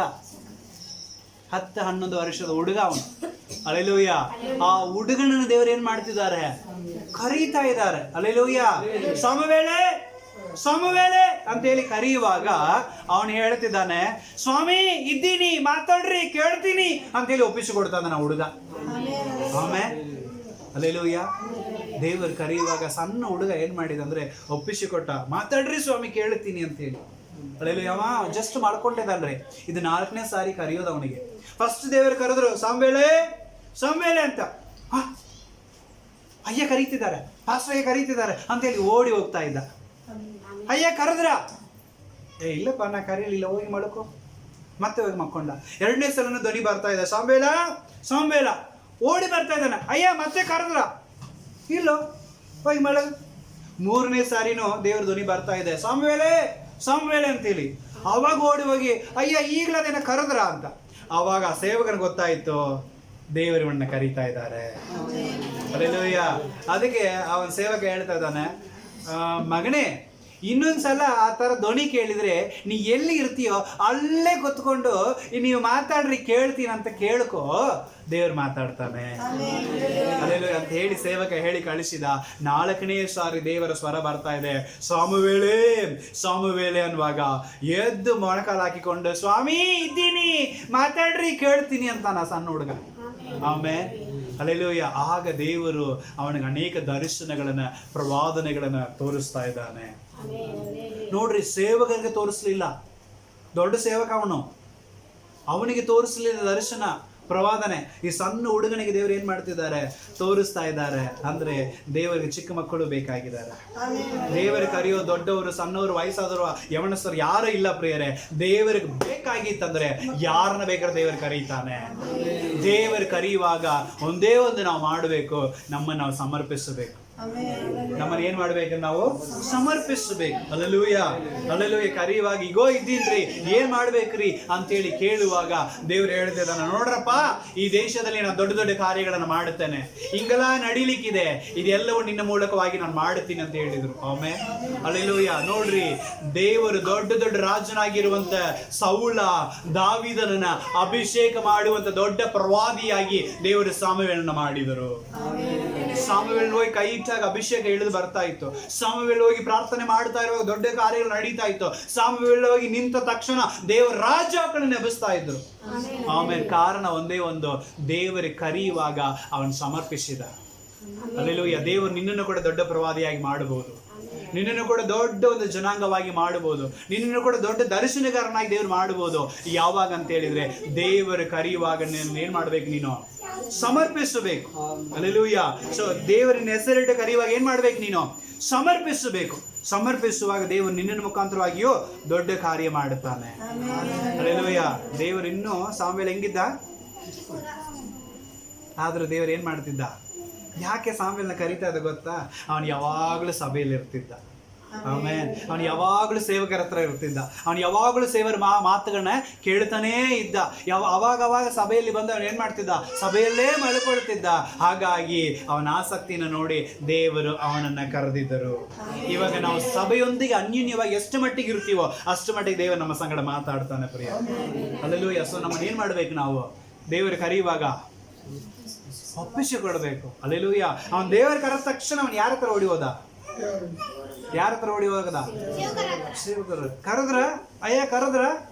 10-11 ವರ್ಷದ ಹುಡುಗ ಅವನು. ಹಲ್ಲೆಲೂಯಾ. ಆ ಹುಡುಗನನ್ನು ದೇವರು ಏನ್ ಮಾಡ್ತಿದ್ದಾರೆ, ಕರೀತಾ ಇದ್ದಾರೆ. ಹಲ್ಲೆಲೂಯಾ. ಸಮುವೇಲೆ ಅಂತ ಹೇಳಿ ಕರೆಯುವಾಗ ಅವನು ಹೇಳ್ತಿದ್ದಾನೆ, ಸ್ವಾಮಿ ಇದ್ದೀನಿ, ಮಾತಾಡ್ರಿ, ಕೇಳ್ತೀನಿ ಅಂತ ಹೇಳಿ ಒಪ್ಪಿಸಿಕೊಡ್ತಾನೆ ನಾವು ಹುಡುಗ. ಆಮೇಲೆ ಹಲ್ಲೆಲೂಯಾ. ದೇವರು ಕರೆಯುವಾಗ ಸಣ್ಣ ಹುಡುಗ ಏನ್ ಮಾಡಿದಂದ್ರೆ ಒಪ್ಪಿಸಿಕೊಟ್ಟ, ಮಾತಾಡ್ರಿ ಸ್ವಾಮಿ, ಕೇಳ್ತೀನಿ ಅಂತ ಹೇಳಿ. ಹಲ್ಲೆಲೂಯಾ. ಅವ ಜಸ್ಟ್ ಮಾಡ್ಕೊಂಡಿದ್ದಾನ್ರಿ. ಇದು 4ನೇ ಸಾರಿ ಕರೆಯೋದು ಅವನಿಗೆ. ಫಸ್ಟ್ ದೇವರು ಕರೆದ್ರು, ಸಂವೇಲೆ ಅಂತ. ಅಯ್ಯ ಕರೀತಿದ್ದಾರೆ, ಪಾಸ್ವಯ್ಯ ಕರೀತಿದ್ದಾರೆ ಅಂತ ಹೇಳಿ ಓಡಿ ಹೋಗ್ತಾ ಇದ್ದ. ಅಯ್ಯ ಕರೆದ್ರ, ಇಲ್ಲಪ್ಪ ನಾ ಕರೀಲಿಲ್ಲ, ಹೋಗಿ ಮಲ್ಕೋ. ಮತ್ತೆ ಹೋಗಿ ಮಕ್ಕೊಂಡ. 2ನೇ ಸಲನು ಧ್ವನಿ ಬರ್ತಾ ಇದೆ, ಸಂವೇಲ ಓಡಿ ಬರ್ತಾ ಇದ್ದಾನೆ. ಅಯ್ಯ ಮತ್ತೆ ಕರೆದ್ರ, ಇಲ್ಲೋ, ಹೋಗಿ ಮಲಗು. 3ನೇ ಸಾರಿನೂ ದೇವ್ರ ಧ್ವನಿ ಬರ್ತಾ ಇದೆ, ಸಂವೇಲೆ ಅಂತೇಳಿ. ಅವಾಗ ಓಡಿ ಹೋಗಿ, ಅಯ್ಯ ಈಗಲದೇನ ಕರೆದ್ರ ಅಂತ. ಅವಾಗ ಆ ಸೇವಕನಿಗೆ ಗೊತ್ತಾಯ್ತು, ದೇವರನ್ನ ಕರೀತಾ ಇದ್ದಾರೆ. ಹಲ್ಲೆಲೂಯಾ. ಅದಕ್ಕೆ ಅವನ ಸೇವಕ ಹೇಳ್ತಾ ಇದ್ದಾನೆ, ಮಗನೇ, ಇನ್ನೊಂದ್ಸಲ ಆ ಥರ ಧ್ವನಿ ಕೇಳಿದ್ರೆ ನೀ ಎಲ್ಲಿ ಇರ್ತೀಯೋ ಅಲ್ಲೇ ಗೊತ್ಕೊಂಡು ನೀವು ಮಾತಾಡ್ರಿ, ಕೇಳ್ತೀನಿ ಅಂತ ಕೇಳ್ಕೊ, ದೇವ್ರು ಮಾತಾಡ್ತಾನೆ. ಹಲ್ಲೆಲೂಯಾ ಅಂತ ಹೇಳಿ ಸೇವಕ ಹೇಳಿ ಕಳಿಸಿದ. 4ನೇ ಸಾರಿ ದೇವರ ಸ್ವರ ಬರ್ತಾ ಇದೆ, ಸ್ವಾಮುವೇಲೆ ಅನ್ನುವಾಗ ಎದ್ದು ಮೊಣಕಾಲು ಹಾಕಿಕೊಂಡು, ಸ್ವಾಮಿ ಇದ್ದೀನಿ, ಮಾತಾಡ್ರಿ, ಕೇಳ್ತೀನಿ ಅಂತಾನ ಸಣ್ಣ ಹುಡುಗ. ಆಮೇಲೆ ಹಲ್ಲೆಲೂಯಾ. ಆಗ ದೇವರು ಅವನಿಗೆ ಅನೇಕ ದರ್ಶನಗಳನ್ನ, ಪ್ರವಾದನೆಗಳನ್ನ ತೋರಿಸ್ತಾ ಇದ್ದಾನೆ. ನೋಡ್ರಿ, ಸೇವಕರಿಗೆ ತೋರಿಸ್ಲಿಲ್ಲ, ದೊಡ್ಡ ಸೇವಕ ಅವನಿಗೆ ತೋರಿಸಲಿಲ್ಲ ದರ್ಶನ, ಪ್ರವಾದನೆ. ಈ ಸಣ್ಣ ಹುಡುಗನಿಗೆ ದೇವರು ಏನ್ ಮಾಡ್ತಿದ್ದಾರೆ, ತೋರಿಸ್ತಾ ಇದ್ದಾರೆ. ಅಂದ್ರೆ ದೇವರಿಗೆ ಚಿಕ್ಕ ಮಕ್ಕಳು ಬೇಕಾಗಿದ್ದಾರೆ. ದೇವರಿಗೆ ಕರೆಯೋ ದೊಡ್ಡವರು, ಸಣ್ಣವರು, ವಯಸ್ಸಾದವರು, ಯವನಸ್ಥರು ಯಾರು ಇಲ್ಲ ಪ್ರಿಯರೇ. ದೇವರಿಗೆ ಬೇಕಾಗಿತ್ತಂದ್ರೆ ಯಾರನ್ನ ಬೇಕಾದ್ರೆ ದೇವರು ಕರೀತಾನೆ. ದೇವರು ಕರೆಯುವಾಗ ಒಂದೇ ಒಂದು ನಾವು ಮಾಡಬೇಕು, ನಮ್ಮನ್ನು ನಾವು ಸಮರ್ಪಿಸಬೇಕು. ನಮ್ಮನ್ನ ಏನ್ ಮಾಡ್ಬೇಕು? ನಾವು ಸಮರ್ಪಿಸಬೇಕು. Hallelujah, hallelujah. ಕರೆಯುವಾಗ ಇಗೋ ಇದ್ದೀನ್ರಿ, ಏನ್ ಮಾಡ್ಬೇಕ್ರಿ ಅಂತೇಳಿ ಕೇಳುವಾಗ ದೇವ್ರು ಹೇಳ್ತಿದ್ದಾನೆ, ನೋಡ್ರಪ್ಪ, ಈ ದೇಶದಲ್ಲಿ ನಾನು ದೊಡ್ಡ ದೊಡ್ಡ ಕಾರ್ಯಗಳನ್ನ ಮಾಡುತ್ತೇನೆ, ಹಿಂಗೆಲ್ಲ ನಡೀಲಿಕ್ಕಿದೆ, ಇದೆಲ್ಲವೂ ನಿನ್ನ ಮೂಲಕವಾಗಿ ನಾನು ಮಾಡುತ್ತೀನಿ ಅಂತ ಹೇಳಿದ್ರು. Amen, hallelujah. ನೋಡ್ರಿ, ದೇವರು ದೊಡ್ಡ ದೊಡ್ಡ ರಾಜನಾಗಿರುವಂತ ಸೌಲ ದಾವೀದನನ್ನ ಅಭಿಷೇಕ ಮಾಡುವಂತ ದೊಡ್ಡ ಪ್ರವಾದಿಯಾಗಿ ದೇವರು ಸಾಮುವೇಲನ ಮಾಡಿದರು. ಸಾಮುವೇಲ್ ಹೋಗಿ ಕೈ ಇಟ್ಟಾಗ ಅಭಿಷೇಕ ಇಳಿದು ಬರ್ತಾ ಇತ್ತು. ಸಾಮುವೇಲ್ ಹೋಗಿ ಪ್ರಾರ್ಥನೆ ಮಾಡ್ತಾ ಇರುವಾಗ ದೊಡ್ಡ ಕಾರ್ಯಗಳು ನಡೀತಾ ಇತ್ತು. ಸಾಮುವೇಲ್ ಹೋಗಿ ನಿಂತ ತಕ್ಷಣ ದೇವರ ರಾಜ್ಯಗಳನ್ನು ಎಬ್ಬಿಸ್ತಾ ಇದ್ರು. ಆಮೇಲೆ ಕಾರಣ ಒಂದೇ ಒಂದು, ದೇವರಿಗೆ ಕರೆಯುವಾಗ ಅವನು ಸಮರ್ಪಿಸಿದ. ಹಲ್ಲೆಲೂಯಾ. ದೇವರು ನಿನ್ನನ್ನು ಕೂಡ ದೊಡ್ಡ ಪ್ರವಾದಿಯಾಗಿ ಮಾಡಬಹುದು, ನಿನ್ನನ್ನು ಕೂಡ ದೊಡ್ಡ ಒಂದು ಜನಾಂಗವಾಗಿ ಮಾಡಬಹುದು, ನಿನ್ನನ್ನು ಕೂಡ ದೊಡ್ಡ ದರ್ಶನಕಾರನಾಗಿ ದೇವರು ಮಾಡಬಹುದು. ಯಾವಾಗ ಅಂತ ಹೇಳಿದ್ರೆ, ದೇವರು ಕರೆಯುವಾಗ ನೀನು ಏನ್ ಮಾಡ್ಬೇಕು? ನೀನು ಸಮರ್ಪಿಸಬೇಕು. ಹಲ್ಲೆಲೂಯಾ. ಸೊ ದೇವರಿನ ಹೆಸರಿಟ್ಟು ಕರೆಯುವಾಗ ಏನ್ ಮಾಡ್ಬೇಕು? ನೀನು ಸಮರ್ಪಿಸಬೇಕು. ಸಮರ್ಪಿಸುವಾಗ ದೇವರು ನಿನ್ನ ಮುಖಾಂತರವಾಗಿಯೂ ದೊಡ್ಡ ಕಾರ್ಯ ಮಾಡುತ್ತಾನೆ. ಹಲ್ಲೆಲೂಯಾ. ದೇವರು ಇನ್ನೂ ಸಾಮುವೇಲ್ ಹೆಂಗಿದ್ದ? ಆದ್ರೂ ದೇವರು ಏನ್ ಮಾಡ್ತಿದ್ದ? ಯಾಕೆ ಸಾಮುವೇಲನ ಕರೀತಾ ಇದ್ದ ಗೊತ್ತಾ? ಅವನು ಯಾವಾಗಲೂ ಸಭೆಯಲ್ಲಿ ಇರ್ತಿದ್ದ. ಆಮೇಲೆ ಅವನು ಯಾವಾಗಲೂ ಸೇವಕರ ಹತ್ರ ಇರ್ತಿದ್ದ. ಅವನು ಯಾವಾಗಲೂ ಸೇವರ ಮಾತುಗಳನ್ನ ಕೇಳ್ತಾನೇ ಇದ್ದ. ಅವಾಗ ಸಭೆಯಲ್ಲಿ ಬಂದು ಅವನು ಏನ್ ಮಾಡ್ತಿದ್ದ? ಸಭೆಯಲ್ಲೇ ಮಲ್ಕೊಳ್ತಿದ್ದ. ಹಾಗಾಗಿ ಅವನ ಆಸಕ್ತಿನ ನೋಡಿ ದೇವರು ಅವನನ್ನ ಕರೆದಿದ್ದರು. ಇವಾಗ ನಾವು ಸಭೆಯೊಂದಿಗೆ ಅನ್ಯೂನ್ಯವಾಗಿ ಎಷ್ಟು ಮಟ್ಟಿಗೆ ಇರ್ತೀವೋ ಅಷ್ಟು ಮಟ್ಟಿಗೆ ದೇವರು ನಮ್ಮ ಸಂಗಡ ಮಾತಾಡ್ತಾನೆ ಪ್ರಿಯ. ಹಲ್ಲೆಲೂಯಾ. ಸೊ ನಮ್ಮನ್ನ ಏನ್ ಮಾಡ್ಬೇಕು? ನಾವು ದೇವರು ಕರೆಯುವಾಗ ಒಪ್ಪಿಸಿಕೊಡ್ಬೇಕು. ಹಲ್ಲೆಲೂಯಾ. ಅವನು ದೇವರು ಕರೆದ ತಕ್ಷಣ ಅವನು ಯಾರ ಹತ್ರ ಓಡಿ ಹೋದ? ಯಾರ ಹತ್ರ ಓಡಿ ಹೋಗದ? ಸೇವಕರು ಕರೆದ್ರ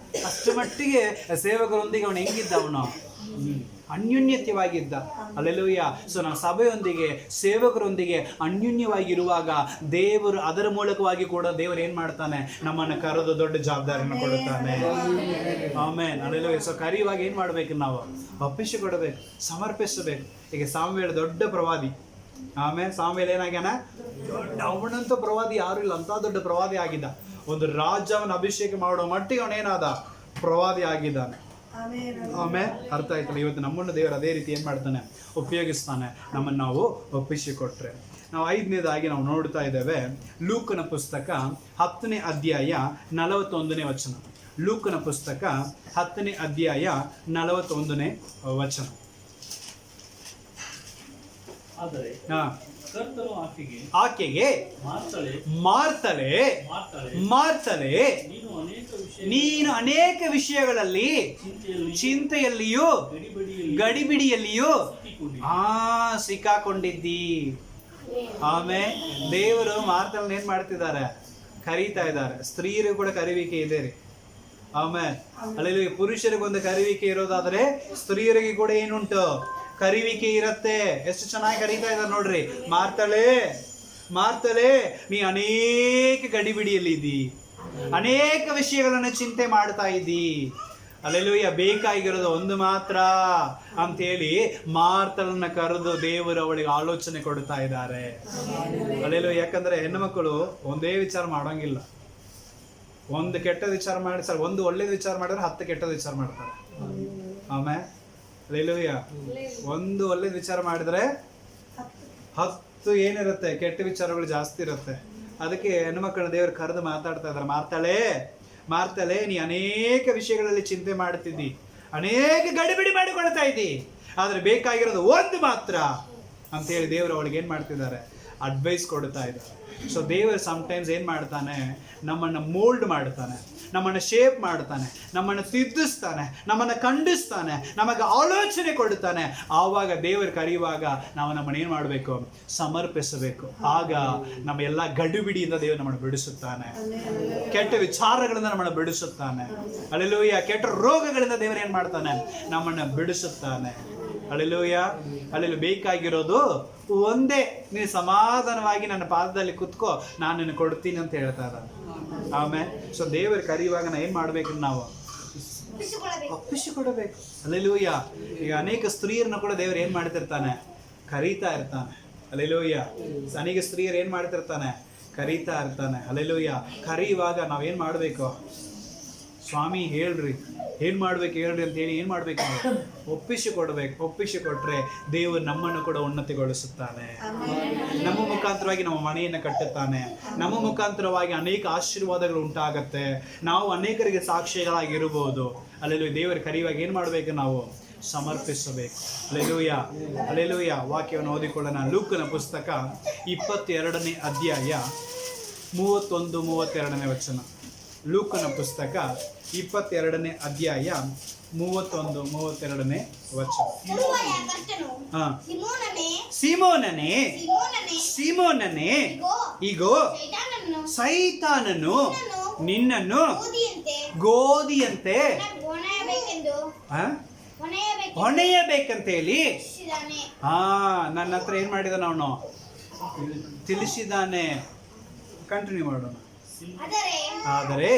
ಅಷ್ಟು ಮಟ್ಟಿಗೆ ಸೇವಕರೊಂದಿಗೆ ಅವನು ಹೆಂಗಿದ್ದ? ಅವನು ಅನ್ಯೂನ್ಯತೆವಾಗಿದ್ದ. ಹಲ್ಲೆಲೂಯಾ. ಸೊ ನಾವು ಸಭೆಯೊಂದಿಗೆ ಸೇವಕರೊಂದಿಗೆ ಅನ್ಯೂನ್ಯವಾಗಿರುವಾಗ ದೇವರು ಅದರ ಮೂಲಕವಾಗಿ ಕೂಡ ದೇವರು ಏನ್ ಮಾಡ್ತಾನೆ? ನಮ್ಮನ್ನು ಕರೆದು ದೊಡ್ಡ ಜವಾಬ್ದಾರಿಯನ್ನು ಕೊಡುತ್ತಾನೆ. Amen, hallelujah. ಸೊ ಕರೆಯುವಾಗ ಏನ್ ಮಾಡ್ಬೇಕು? ನಾವು ಒಪ್ಪಿಸಿಕೊಡಬೇಕು, ಸಮರ್ಪಿಸಬೇಕು. ಈಗ ಸಾಮುವೇಲ್ ದೊಡ್ಡ ಪ್ರವಾದಿ. ಆಮೇಲೆ ಸಾಮುವೇಲ್ ಏನಾಗ್ಯಾನ? ದೊಡ್ಡ, ಅವನಂತ ಪ್ರವಾದಿ ಯಾರು ಇಲ್ಲ, ಅಂತ ದೊಡ್ಡ ಪ್ರವಾದಿ ಆಗಿದ್ದ. ಒಂದು ರಾಜ್ಯವನ್ನು ಅಭಿಷೇಕ ಮಾಡೋ ಮಟ್ಟಿಗೆ ಅವನೇನಾದ? ಪ್ರವಾದಿ ಆಗಿದ್ದಾನೆ. ಆಮೇಲೆ ಅರ್ಥ ಆಯ್ತಲ್ಲ? ಇವತ್ತು ನಮ್ಮನ್ನು ದೇವರು ಅದೇ ರೀತಿ ಏನ್ ಮಾಡ್ತಾನೆ? ಉಪಯೋಗಿಸ್ತಾನೆ. ನಮ್ಮನ್ನು ನಾವು ಒಪ್ಪಿಸಿಕೊಟ್ರೆ. ನಾವು 5ನೇದಾಗಿ ನಾವು ನೋಡ್ತಾ ಇದ್ದೇವೆ ಲೂಕನ ಪುಸ್ತಕ 10ನೇ ಅಧ್ಯಾಯ 41ನೇ ವಚನ. ಲೂಕನ ಪುಸ್ತಕ 10ನೇ ಅಧ್ಯಾಯ 41ನೇ ವಚನ. ಆದರೆ ಕರ್ತನು ಆಕೆಗೆ ಮಾರ್ತಳೆ, ನೀನು ಅನೇಕ ವಿಷಯಗಳಲ್ಲಿ ಚಿಂತೆಯಲ್ಲಿಯೂ ಗಡಿಬಿಡಿಯಲ್ಲಿಯೂ ಸಿಕ್ಕಾಕೊಂಡಿದ್ದಿ. ಆಮೇಲೆ ದೇವರು ಮಾರ್ತಳನ್ನ ಏನ್ ಮಾಡ್ತಿದ್ದಾರೆ? ಕರೀತಾ ಇದ್ದಾರೆ. ಸ್ತ್ರೀಯರಿಗೂ ಕೂಡ ಕರಿವಿಕೆ ಇದೆ ರೀ. ಆಮೇಲೆ ಅಲ್ಲಿ ಪುರುಷರಿಗೊಂದು ಕರಿವಿಕೆ ಇರೋದಾದ್ರೆ ಸ್ತ್ರೀಯರಿಗೆ ಕೂಡ ಏನುಂಟು? ಕರಿವಿಕೆ ಇರತ್ತೆ. ಎಷ್ಟು ಚೆನ್ನಾಗಿ ಕರೀತಾ ಇದ್ದಾರೆ ನೋಡ್ರಿ. ಮಾರ್ತಳೆ, ನೀ ಅನೇಕ ಗಡಿಬಿಡಿಯಲ್ಲಿ ಇದ್ದಿ, ಅನೇಕ ವಿಷಯಗಳನ್ನು ಚಿಂತೆ ಮಾಡ್ತಾ ಇದ್ದಿ. ಹಲ್ಲೆಲೂಯಾ. ಬೇಕಾಗಿರೋದು ಒಂದು ಮಾತ್ರ ಅಂತೇಳಿ ಮಾರ್ತಳನ್ನ ಕರೆದು ದೇವರು ಅವಳಿಗೆ ಆಲೋಚನೆ ಕೊಡ್ತಾ ಇದ್ದಾರೆ. ಹಲ್ಲೆಲೂಯಾ. ಯಾಕಂದ್ರೆ ಹೆಣ್ಣು ಮಕ್ಕಳು ಒಂದೇ ವಿಚಾರ ಮಾಡೋಂಗಿಲ್ಲ. ಒಂದು ಕೆಟ್ಟದ ವಿಚಾರ ಮಾಡಿ ಸರ್, ಒಂದು ಒಳ್ಳೇದು ವಿಚಾರ ಮಾಡಿದ್ರೆ 10 ಕೆಟ್ಟದ ವಿಚಾರ ಮಾಡ್ತಾರೆ. ಆಮೇಲೆ ಹಲ್ಲೆಲೂಯಾ. ಒಂದು ಒಳ್ಳೇದು ವಿಚಾರ ಮಾಡಿದ್ರೆ 10 ಏನಿರುತ್ತೆ? ಕೆಟ್ಟ ವಿಚಾರಗಳು ಜಾಸ್ತಿ ಇರುತ್ತೆ. ಅದಕ್ಕೆ ಹೆಣ್ಮಕ್ಳನ್ನ ದೇವರು ಕರೆದು ಮಾತಾಡ್ತಾ ಇದ್ದಾರೆ. ಮಾರ್ತಳೆ, ನೀ ಅನೇಕ ವಿಷಯಗಳಲ್ಲಿ ಚಿಂತೆ ಮಾಡ್ತಿದ್ದಿ, ಅನೇಕ ಗಡಿಬಿಡಿ ಮಾಡಿಕೊಳ್ತಾ ಇದ್ದಿ, ಆದ್ರೆ ಬೇಕಾಗಿರೋದು ಒಂದು ಮಾತ್ರ ಅಂತೇಳಿ ದೇವರು ಅವಳಿಗೆ ಏನ್ ಮಾಡ್ತಿದ್ದಾರೆ? ಅಡ್ವೈಸ್ ಕೊಡ್ತಾ ಇದ್ದಾರೆ. ಸೊ ದೇವರು ಸಮ್ಟೈಮ್ಸ್ ಏನ್ ಮಾಡ್ತಾನೆ? ನಮ್ಮನ್ನು ಮೋಲ್ಡ್ ಮಾಡ್ತಾನೆ, ನಮ್ಮನ್ನು ಶೇಪ್ ಮಾಡ್ತಾನೆ, ನಮ್ಮನ್ನು ತಿದ್ದಿಸ್ತಾನೆ, ನಮ್ಮನ್ನು ಖಂಡಿಸ್ತಾನೆ, ನಮಗೆ ಆಲೋಚನೆ ಕೊಡ್ತಾನೆ. ಆವಾಗ ದೇವರು ಕರೆಯುವಾಗ ನಾವು ನಮ್ಮನ್ನು ಏನು ಮಾಡಬೇಕು? ಸಮರ್ಪಿಸಬೇಕು. ಆಗ ನಮ್ಮ ಎಲ್ಲ ಗಡಿಬಿಡಿಯಿಂದ ದೇವರು ನಮ್ಮನ್ನು ಬಿಡಿಸುತ್ತಾನೆ, ಕೆಟ್ಟ ವಿಚಾರಗಳಿಂದ ನಮ್ಮನ್ನು ಬಿಡಿಸುತ್ತಾನೆ. ಹಲ್ಲೆಲೂಯಾ. ಕೆಟ್ಟ ರೋಗಗಳಿಂದ ದೇವರು ಏನು ಮಾಡ್ತಾನೆ? ನಮ್ಮನ್ನು ಬಿಡಿಸುತ್ತಾನೆ. ಹಲ್ಲೆಲೂಯಾ. ಅಲ್ಲಿ ಬೇಕಾಗಿರೋದು ಒಂದೇ, ನೀನು ಸಮಾಧಾನವಾಗಿ ನನ್ನ ಪಾದದಲ್ಲಿ ಕುತ್ಕೋ, ನಾನು ನಿನಗೆ ಕೊಡ್ತೀನಿ ಅಂತ ಹೇಳ್ತಾ ಇದ್ದಾನೆ. ಆಮೇಲೆ ಸೊ ದೇವರು ಕರೆಯುವಾಗ ನಾವು ಏನು ಮಾಡ್ಬೇಕು? ನಾವು ಒಪ್ಪಿಸಿಕೊಡಬೇಕು. ಹಲ್ಲೆಲೂಯಾ. ಈಗ ಅನೇಕ ಸ್ತ್ರೀಯರನ್ನ ಕೂಡ ದೇವರು ಏನು ಮಾಡ್ತಿರ್ತಾನೆ? ಕರೀತಾ ಇರ್ತಾನೆ. ಹಲ್ಲೆಲೂಯಾ. ಅನೇಕ ಸ್ತ್ರೀಯರು ಏನು ಮಾಡ್ತಿರ್ತಾನೆ? ಕರೀತಾ ಇರ್ತಾನೆ. ಹಲ್ಲೆಲೂಯಾ. ಕರೆಯುವಾಗ ನಾವೇನು ಮಾಡಬೇಕು? ಸ್ವಾಮಿ ಹೇಳ್ರಿ, ಏನು ಮಾಡ್ಬೇಕು ಹೇಳ್ರಿ ಅಂತೇಳಿ ಏನು ಮಾಡ್ಬೇಕು ನಾವು ಒಪ್ಪಿಸಿ ಕೊಟ್ರೆ ದೇವರು ನಮ್ಮನ್ನು ಕೂಡ ಉನ್ನತಿಗೊಳಿಸುತ್ತಾನೆ. ನಮ್ಮ ಮುಖಾಂತರವಾಗಿ ನಮ್ಮ ಮನೆಯನ್ನು ಕಟ್ಟುತ್ತಾನೆ. ನಮ್ಮ ಮುಖಾಂತರವಾಗಿ ಅನೇಕ ಆಶೀರ್ವಾದಗಳು ಉಂಟಾಗತ್ತೆ. ನಾವು ಅನೇಕರಿಗೆ ಸಾಕ್ಷಿಗಳಾಗಿರ್ಬೋದು. ಅಲ್ಲೆಲ್ಲೂ ದೇವರ ಕರೆಯುವಾಗ ಏನು ಮಾಡಬೇಕು? ನಾವು ಸಮರ್ಪಿಸಬೇಕು. ಅಲ್ಲೆಲೂಯ. ವಾಕ್ಯವನ್ನು ಓದಿಕೊಳ್ಳೋಣ. ಲೂಕನ ಪುಸ್ತಕ 22ನೇ ಅಧ್ಯಾಯ 31-32ನೇ ವಚನ. ಲೂಕನ ಪುಸ್ತಕ 22ನೇ ಅಧ್ಯಾಯ 31-32ನೇ ವಚನ. ತರುವಾಯ ಕರ್ತನು ಸೀಮೋನನೇ, ಇಗೋ ಸೈತಾನನು ನಿನ್ನನ್ನು ಗೋಧಿಯಂತೆ ಹೊಣೆಯಬೇಕಂತ ಹೇಳಿ ನನ್ನ ಹತ್ರ ಏನ್ ಮಾಡಿದಾನ ಅವನು ತಿಳಿಸಿದಾನೆ. ಕಂಟಿನ್ಯೂ ಮಾಡೋಣ. ಆದರೆ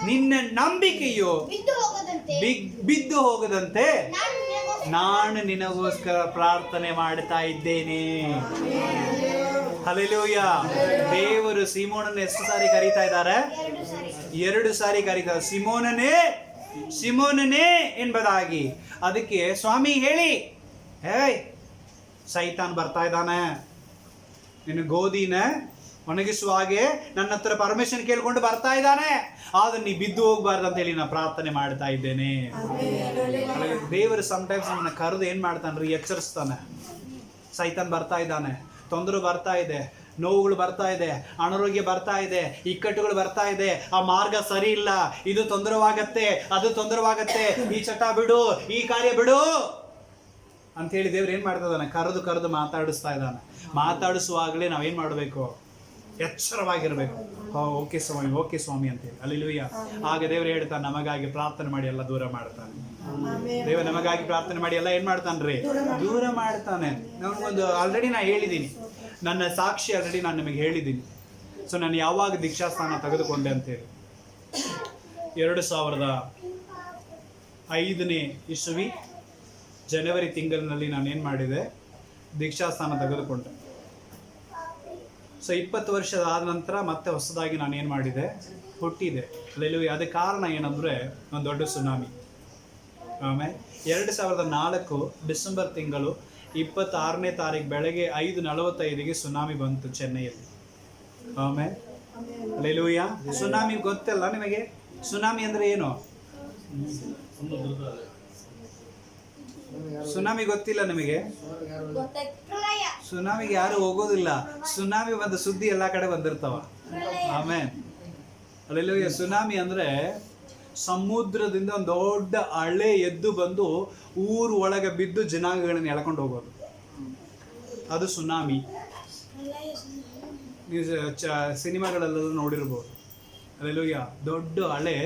ನಿನ್ನ ನಂಬಿಕೆಯು ಬಿದ್ದು ಹೋಗದಂತೆ ನಾನು ನಿನಗೋಸ್ಕರ ಪ್ರಾರ್ಥನೆ ಮಾಡ್ತಾ ಇದ್ದೇನೆ. ಹಲ್ಲೆಲೂಯ. ದೇವರು ಸೀಮೋನನ್ನು ಎಷ್ಟು ಸಾರಿ ಕರೀತಾ ಇದ್ದಾರೆ? 2 ಸಾರಿ ಕರೀತಾರೆ. ಸಿಮೋನನೇ ಎಂಬುದಾಗಿ. ಅದಕ್ಕೆ ಸ್ವಾಮಿ ಹೇಳಿ, ಸೈತಾನ್ ಬರ್ತಾ ಇದ್ದಾನೆ, ನಿನ್ನ ಗೋಧಿನ ಒಣಗಿಸುವ ಹಾಗೆ ನನ್ನ ಹತ್ರ ಪರ್ಮಿಷನ್ ಕೇಳ್ಕೊಂಡು ಬರ್ತಾ ಇದ್ದಾನೆ, ಆದ್ರೆ ನೀ ಬಿದ್ದು ಹೋಗ್ಬಾರ್ದು ಅಂತ ಹೇಳಿ ನಾನು ಪ್ರಾರ್ಥನೆ ಮಾಡ್ತಾ ಇದ್ದೇನೆ. ದೇವರು ಸಮಟೈಮ್ಸ್ ನಮ್ಮನ್ನ ಕರೆದು ಏನ್ ಮಾಡ್ತಾನ್ರಿ? ಎಚ್ಚರಿಸ್ತಾನೆ. ಸೈತಾನ್ ಬರ್ತಾ ಇದ್ದಾನೆ, ತೊಂದರೆ ಬರ್ತಾ ಇದೆ, ನೋವುಗಳು ಬರ್ತಾ ಇದೆ, ಅನಾರೋಗ್ಯ ಬರ್ತಾ ಇದೆ, ಇಕ್ಕಟ್ಟುಗಳು ಬರ್ತಾ ಇದೆ, ಆ ಮಾರ್ಗ ಸರಿ ಇಲ್ಲ, ಇದು ತೊಂದರೆವಾಗತ್ತೆ, ಅದು ತೊಂದರೆವಾಗತ್ತೆ, ಈ ಚಟ ಬಿಡು, ಈ ಕಾರ್ಯ ಬಿಡು ಅಂತ ಹೇಳಿ ದೇವ್ರು ಏನ್ ಮಾಡ್ತಾ ಇದ್ದಾನೆ? ಕರೆದು ಮಾತಾಡಿಸ್ತಾ ಇದ್ದಾನೆ. ಮಾತಾಡಿಸುವಾಗಲೇ ನಾವೇನ್ ಮಾಡಬೇಕು? ಎಚ್ಚರವಾಗಿರ್ಬೇಕು. ಓಕೆ ಸ್ವಾಮಿ ಅಂತೇಳಿ. ಹಲ್ಲೆಲೂಯಾ. ಆಗ ದೇವರು ಹೇಳ್ತಾನೆ, ನಮಗಾಗಿ ಪ್ರಾರ್ಥನೆ ಮಾಡಿ ಎಲ್ಲ ದೂರ ಮಾಡ್ತಾನೆ. ದೇವ ನಮಗಾಗಿ ಪ್ರಾರ್ಥನೆ ಮಾಡಿ ಎಲ್ಲ ಏನ್ ಮಾಡ್ತಾನ್ರಿ? ದೂರ ಮಾಡ್ತಾನೆ. ನಮಗೊಂದು ಆಲ್ರೆಡಿ ನಾ ಹೇಳಿದ್ದೀನಿ, ನನ್ನ ಸಾಕ್ಷಿ ಆಲ್ರೆಡಿ ನಾನು ನಿಮಗೆ ಹೇಳಿದ್ದೀನಿ. ಸೊ ನಾನು ಯಾವಾಗ ದೀಕ್ಷಾಸ್ಥಾನ ತೆಗೆದುಕೊಂಡೆ ಅಂತೇಳಿ 2005ನೇ ಇಸವಿ ಜನವರಿ ತಿಂಗಳಿನಲ್ಲಿ ನಾನು ಏನು ಮಾಡಿದೆ? ದೀಕ್ಷಾಸ್ಥಾನ ತೆಗೆದುಕೊಂಡೆ. ಸೊ 20 ವರ್ಷದ ನಂತರ ಮತ್ತೆ ಹೊಸದಾಗಿ ನಾನು ಏನು ಮಾಡಿದೆ? ಹುಟ್ಟಿದೆ. ಹಲ್ಲೆಲೂಯಾ. ಅದಕ್ಕೆ ಕಾರಣ ಏನಂದರೆ ಒಂದು ದೊಡ್ಡ ಸುನಾಮಿ. ಆಮೇಲೆ 2004 ಡಿಸೆಂಬರ್ ತಿಂಗಳು 26ನೇ ತಾರೀಕು ಬೆಳಗ್ಗೆ 5:45ಗೆ ಸುನಾಮಿ ಬಂತು ಚೆನ್ನೈಯಲ್ಲಿ. ಆಮೇಲೆ ಹಲ್ಲೆಲೂಯಾ. ಸುನಾಮಿ ಗೊತ್ತಲ್ಲ ನಿಮಗೆ? ಸುನಾಮಿ ಅಂದರೆ ಏನು? ಸುನಾಮಿ ಗೊತ್ತಿಲ್ಲ ನಿಮಗೆ? ಸುನಾಮಿಗೆ ಯಾರು ಹೋಗೋದಿಲ್ಲ. ಸುನಾಮಿ ಬಂದ ಸುದ್ದಿ ಎಲ್ಲ ಕಡೆ ಬಂದಿರ್ತಾವ. ಆಮೇಲೆ ಹಲ್ಲೆಲೂಯಾ. ಸುನಾಮಿ ಅಂದ್ರೆ ಸಮುದ್ರದಿಂದ ಒಂದು ದೊಡ್ಡ ಅಲೆ ಎದ್ದು ಬಂದು ಊರು ಒಳಗೆ ಬಿದ್ದು ಜನಾಂಗಗಳನ್ನ ಎಳ್ಕೊಂಡು ಹೋಗೋದು, ಅದು ಸುನಾಮಿ. ನೀವು ಸಿನಿಮಾಗಳಲ್ಲೆಲ್ಲ ನೋಡಿರ್ಬೋದು. ಹಲ್ಲೆಲೂಯಾ. ದೊಡ್ಡ ಅಲೆ